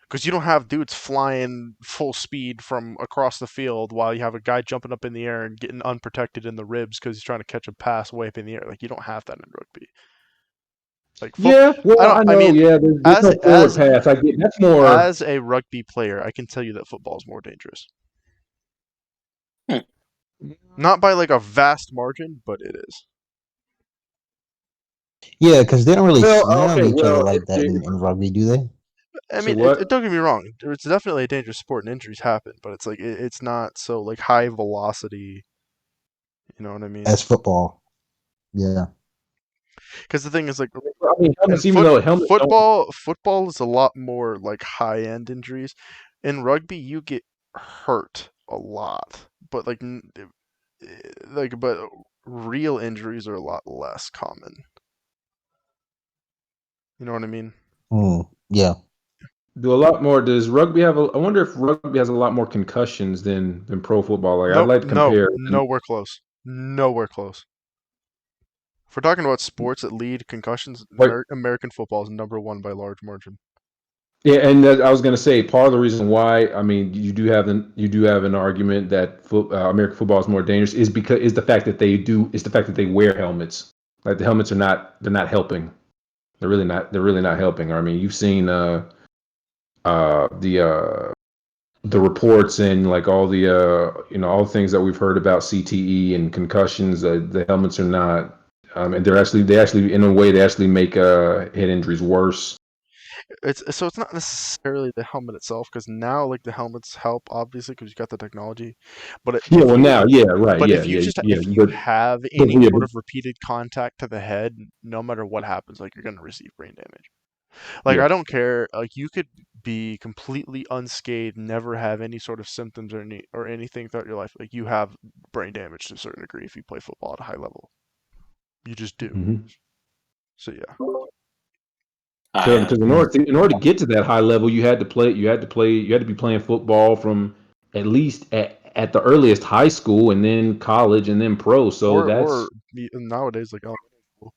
S4: Because you don't have dudes flying full speed from across the field while you have a guy jumping up in the air and getting unprotected in the ribs because he's trying to catch a pass way up in the air. Like you don't have that in rugby. Like
S1: Yeah,
S4: I
S1: well,
S4: don't.
S1: I
S4: I
S1: know.
S4: mean,
S1: Yeah, there's no forward pass. I get that's more.
S4: as a rugby player, I can tell you that football is more dangerous. Not by like a vast margin, but it is.
S3: Yeah, because they don't really
S1: Well,
S3: slam
S1: okay.
S3: each other
S1: Well,
S3: like that in rugby, do they?
S4: I
S1: so
S4: mean,
S1: what?
S4: don't get me wrong. It's definitely a dangerous sport, and injuries happen. But it's like it's not so like high velocity. You know what I mean?
S3: As football. Yeah.
S4: Because the thing is, like,
S1: I mean,
S4: in
S1: helmets. Even though helmets don't.
S4: football is a lot more like high end injuries. In rugby, you get hurt a lot, but but real injuries are a lot less common. You know what I mean?
S3: Yeah.
S1: Do a lot more. Does rugby have? I wonder if rugby has a lot more concussions than pro football. Like I'd
S4: Nope,
S1: like to compare.
S4: nowhere close, nowhere close. If we're talking about sports that lead concussions,
S1: Wait,
S4: American football is number one by large margin.
S1: yeah, and I was going to say part of the reason why. I mean, you do have an argument that American football is more dangerous is the fact that they wear helmets. Like the helmets they're not helping. They're really not helping. I mean, you've seen uh the uh the reports and like all the all the things that we've heard about CTE and concussions. The helmets are not, and they actually in a way they actually make head injuries worse.
S4: It's not necessarily the helmet itself because now like the helmets help obviously because you got the technology, but
S1: Yeah, well now, yeah, right,
S4: but
S1: yeah, yeah, yeah,
S4: if you have any
S1: yeah,
S4: sort of repeated contact to the head, no matter what happens, like you're gonna receive brain damage. Like
S1: yeah.
S4: I don't care, like you could be completely unscathed, never have any sort of symptoms or anything throughout your life. Like you have brain damage to a certain degree if you play football at a high level. You just do.
S1: Mhm.
S4: So yeah.
S1: Because in order to get to that high level, you had to be playing football from at least at the earliest high school, and then college, and then pro. So
S4: or nowadays like elementary school.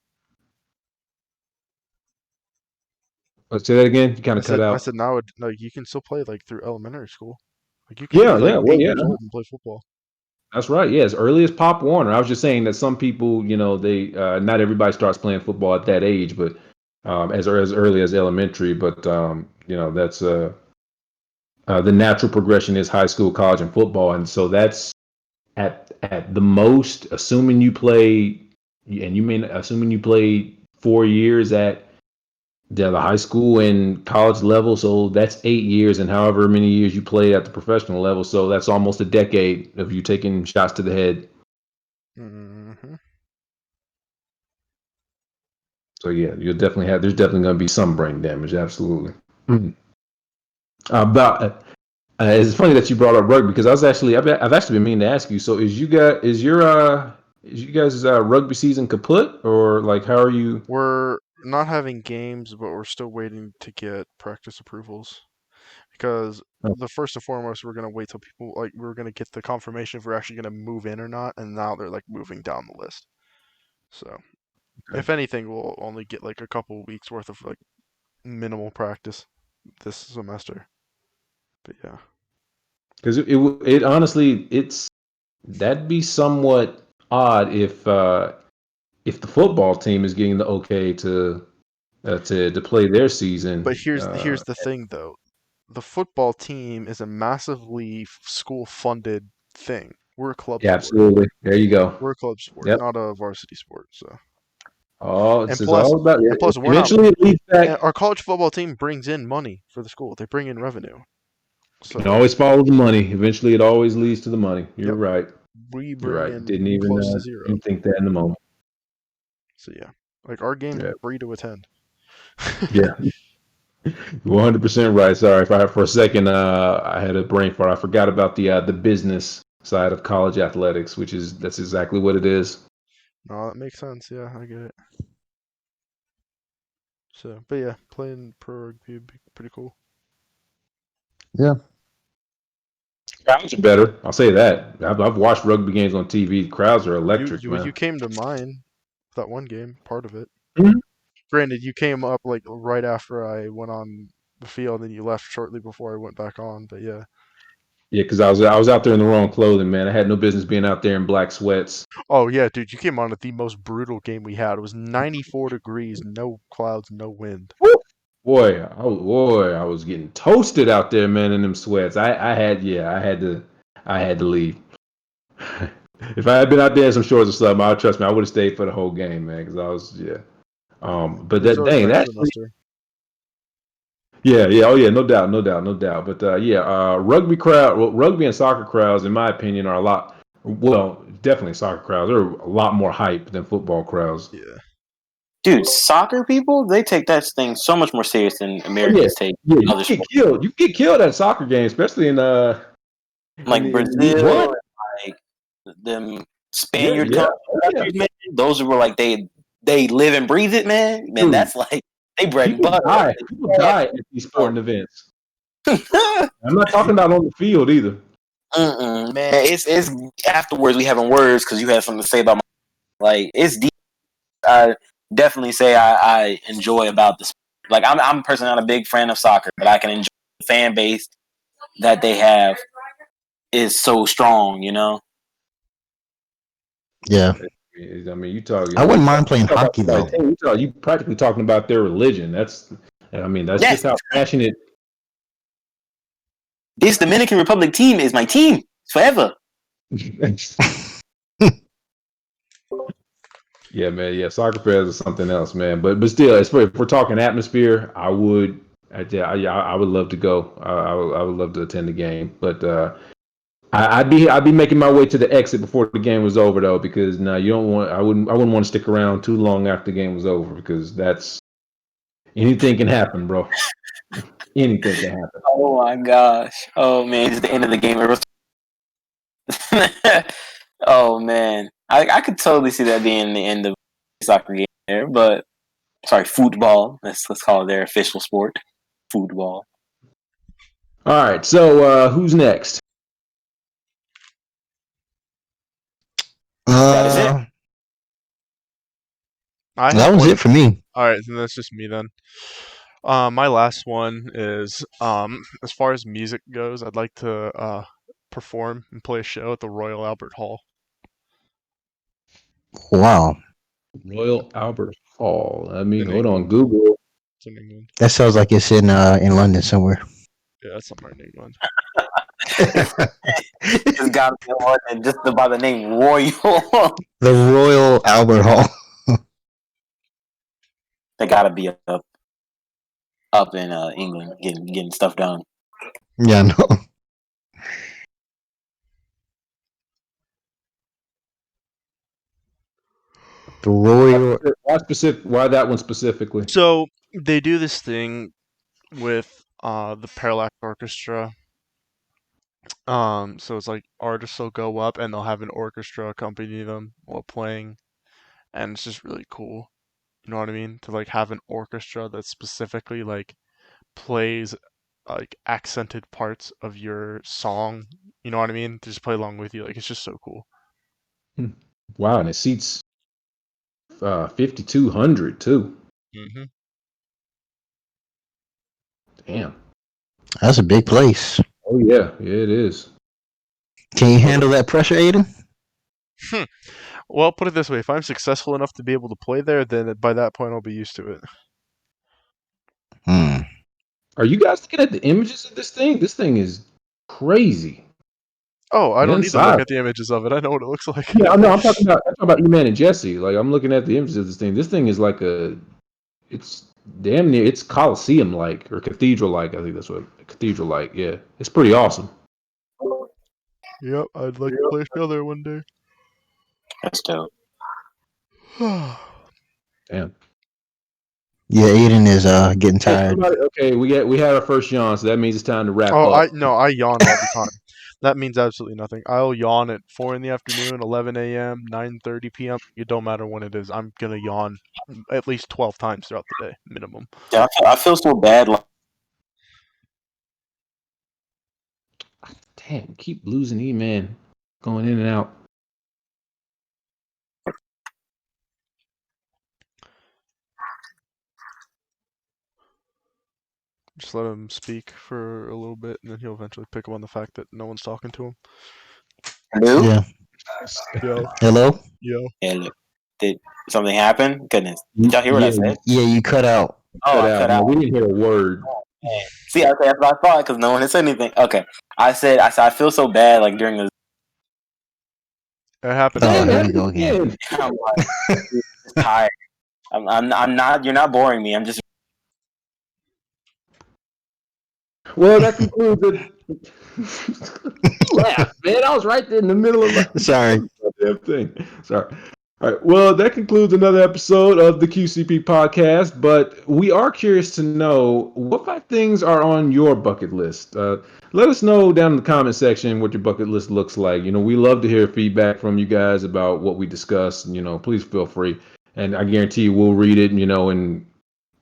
S1: Let's say that again. You kind of cut
S4: I
S1: out.
S4: said now like you can still play like through elementary school. Like you can
S1: Yeah,
S4: be like
S1: well,
S4: 8 years old and play football.
S1: that's right. Yeah, as early as Pop Warner. I was just saying that some people, they not everybody starts playing football at that age, but as early as elementary. But that's the natural progression is high school, college, and football, and so that's at the most, assuming you play, and assuming you played 4 years at the high school and college level, so that's 8 years, and however many years you played at the professional level, so that's almost a decade of you taking shots to the head.
S4: Mm-hmm.
S1: So yeah, there's definitely going to be some brain damage, absolutely. About It's funny that you brought up rugby because I've actually been meaning to ask you. So is you guys rugby season kaput, or like how are you?
S4: We're not having games, but we're still waiting to get practice approvals. Because the first and foremost, we're gonna wait till people we're gonna get the confirmation if we're actually gonna move in or not, and now they're like moving down the list. So if anything, we'll only get like a couple weeks worth of like minimal practice this semester. But yeah,
S1: Because it honestly that'd be somewhat odd if the football team is getting the okay to play their season.
S4: but here's the thing though, the football team is a massively school funded thing. We're a club
S1: Yeah,
S4: sport.
S1: absolutely. There you go.
S4: We're a club sport,
S1: Yep.
S4: not a varsity sport. So.
S1: Oh,
S4: And
S1: this is
S4: plus,
S1: all about.
S4: and plus, we're not.
S1: Eventually, it leads back.
S4: Our college football team brings in money for the school. They bring in revenue.
S1: You can
S4: So,
S1: always follow the money. Eventually, it always leads to the money. You're
S4: yep,
S1: right.
S4: we
S1: You're
S4: bring
S1: right.
S4: in
S1: Didn't even
S4: close to zero.
S1: didn't think that in the moment.
S4: So yeah, like our games
S1: Yeah.
S4: are free to attend.
S1: Yeah. 100% right. Sorry for a second. I had a brain fart. I forgot about the business side of college athletics, that's exactly what it is.
S4: No, that makes sense. Yeah, I get it. So, but yeah, playing pro rugby would be pretty cool.
S3: Yeah.
S1: Crowds are better. I'll say that. I've watched rugby games on TV. Crowds are electric, man.
S4: You came to mine, that one game, part of it.
S1: Mhm.
S4: Granted, you came up like right after I went on the field, and you left shortly before I went back on. But yeah.
S1: Yeah, because I was out there in the wrong clothing, man. I had no business being out there in black sweats.
S4: Oh yeah, dude, you came on at the most brutal game we had. It was 94 degrees, no clouds, no wind.
S1: Woo! Boy, I was getting toasted out there, man, in them sweats. I had to leave. If I had been out there in some shorts or something, trust me, I would have stayed for the whole game, man, because I was, yeah. But
S4: There's
S1: that
S4: always
S1: dang,
S4: next
S1: that
S4: semester.
S1: yeah, oh yeah, no doubt, no doubt, no doubt. But rugby and soccer crowds, in my opinion, are definitely soccer crowds. They're a lot more hype than football crowds.
S4: Yeah.
S2: Dude, soccer people, they take that thing so much more serious than Americans take
S1: Yeah, you
S2: other
S1: get
S2: sports.
S1: killed. You get killed at a soccer game, especially in
S2: Like
S1: in League
S2: Brazil,
S1: One.
S2: like them
S1: Yeah,
S2: Spaniard
S1: yeah, oh, yeah.
S2: countries, man. Those were like they live and breathe it, man. Man,
S1: Dude,
S2: that's like they bread and
S1: people
S2: butter.
S1: die. People die at these sporting events. I'm not talking about on the field either.
S2: Man, it's afterwards we having words because you have something to say about like it's deep. I definitely say I enjoy about this. Like I'm personally not a big fan of soccer, but I can enjoy the fan base that they have is so strong, you know.
S3: Yeah.
S1: I mean, you talk.
S3: I wouldn't mind playing hockey though.
S1: You practically talking about their religion. That's
S2: Yes.
S1: just how passionate.
S2: This Dominican Republic team is my team forever.
S1: Yeah, man. Yeah, soccer fans is something else, man. But still, if we're talking atmosphere, I would love to go. I would love to attend the game. But I'd be making my way to the exit before the game was over, though, because no, you don't want. I wouldn't want to stick around too long after the game was over, because anything can happen, bro. Anything can happen.
S2: Oh my gosh. Oh man, it's the end of the game. Oh man, I could totally see that being the end of the soccer game there, but Sorry, football. Let's call it their official sport. Football.
S1: All right, so who's next?
S2: That is it.
S4: I
S3: That
S4: have
S3: was
S4: one.
S3: it for me.
S4: All right, then that's just me then. My last one is as far as music goes, I'd like to perform and play a show at the Royal Albert Hall.
S3: Wow,
S1: Royal Albert Hall. I mean,
S4: In
S1: hold on,
S4: England.
S1: Google.
S4: It's in England.
S3: that sounds like it's in London somewhere.
S4: Yeah, that's somewhere in England.
S2: It's got to be one, and just by the name Royal.
S3: The Royal Albert Hall.
S2: They got to be up in England getting stuff done.
S3: Yeah, I know. The Royal.
S1: Why that one specifically?
S4: So they do this thing with the Parallax Orchestra. So it's like artists will go up and they'll have an orchestra accompany them while playing, and it's just really cool. You know what I mean? To like have an orchestra that specifically like plays like accented parts of your song. You know what I mean? To just play along with you. Like it's just so cool.
S1: Wow, and it seats 5,200 too.
S4: Mm-hmm.
S1: Damn.
S3: That's a big place.
S1: Oh yeah, it is.
S3: Can you handle that pressure, Aidan?
S4: Well, put it this way: if I'm successful enough to be able to play there, then by that point I'll be used to it.
S1: Are you guys looking at the images of this thing? This thing is crazy.
S4: Oh, I
S1: The
S4: don't need to look
S1: inside.
S4: at the images of it. I know what it looks like.
S1: Yeah, no, I'm talking about E-Man and Jesse. Like I'm looking at the images of this thing. This thing is like it's damn near, it's Coliseum like or cathedral like. I think that's what cathedral like. Yeah, it's pretty awesome.
S4: Yep, I'd like to play a show there one day.
S2: That's dope.
S1: Damn.
S3: Yeah, Aidan is getting
S1: Hey,
S3: tired.
S1: okay, we had our first yawn, so that means it's time to wrap
S4: Oh,
S1: up.
S4: I yawn all the time. That means absolutely nothing. I'll yawn at 4 in the afternoon, 11 a.m., 9:30 p.m. It don't matter when it is. I'm gonna yawn at least 12 times throughout the day, minimum.
S2: Yeah, I feel so bad. Like,
S1: Damn, keep losing E-Man, going in and out.
S4: Just let him speak for a little bit, and then he'll eventually pick up on the fact that no one's talking to him.
S2: hello?
S3: Yeah.
S4: Yo,
S3: Hello?
S4: yo.
S2: Hello. Did something happen? Goodness. Did y'all hear what I said?
S3: Yeah, you cut out.
S2: Oh,
S1: Cut
S2: I
S1: out.
S2: cut
S1: Man.
S2: out.
S1: We didn't hear a word.
S2: See, okay, that's what I thought because no one had said anything. Okay, I said I feel so bad like during the.
S4: It happened.
S3: Oh,
S1: Damn,
S3: here
S1: man,
S3: we go again.
S2: I'm like, just tired. I'm not. You're not boring me. I'm just.
S1: Well, that concludes it. Laugh, man. I was right there in the middle of
S3: Sorry.
S1: damn thing. Sorry. All right. Well, that concludes another episode of the QCP podcast. But we are curious to know what 5 things are on your bucket list. Let us know down in the comment section what your bucket list looks like. You know, we love to hear feedback from you guys about what we discuss. You know, please feel free, and I guarantee you we'll read it. You know, and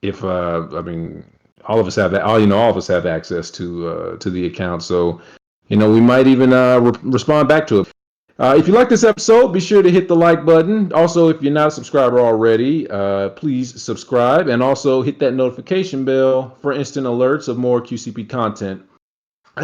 S1: if I mean, all of us have that. All of us have access to the account. So, you know, we might even respond back to it. If you like this episode, be sure to hit the like button. Also, if you're not a subscriber already, please subscribe and also hit that notification bell for instant alerts of more QCP content.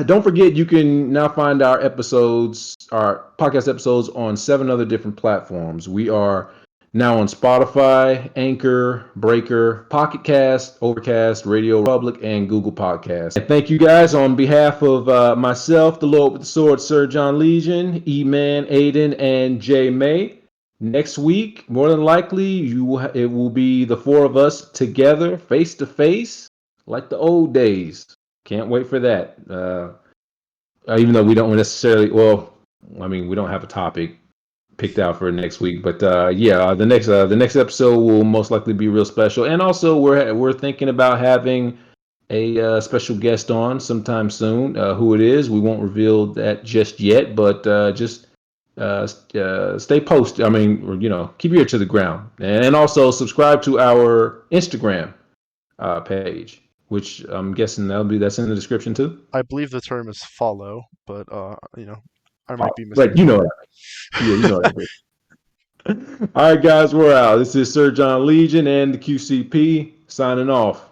S1: Don't forget, you can now find our podcast episodes on 7 other different platforms. We are now on Spotify, Anchor, Breaker, Pocket Cast, Overcast, Radio Public, and Google Podcasts. And thank you guys on behalf of myself, the Lord with the Sword, Sir John Legion, E-Man, Aidan, and J May. Next week, more than likely, it will be the 4 of us together, face to face, like the old days. Can't wait for that. Even though we don't necessarily, well, I mean, we don't have a topic picked out for next week, but the next episode will most likely be real special. And also, we're thinking about having a special guest on sometime soon. Who it is, we won't reveal that just yet, but just stay posted. I mean, keep your ear to the ground, and also subscribe to our Instagram page, which I'm guessing that's in the description too.
S4: I believe the term is follow, but I might be
S1: Right,
S4: mistaken.
S1: Yeah, you know that. All right, guys, we're out. This is Sir John Legion and the QCP signing off.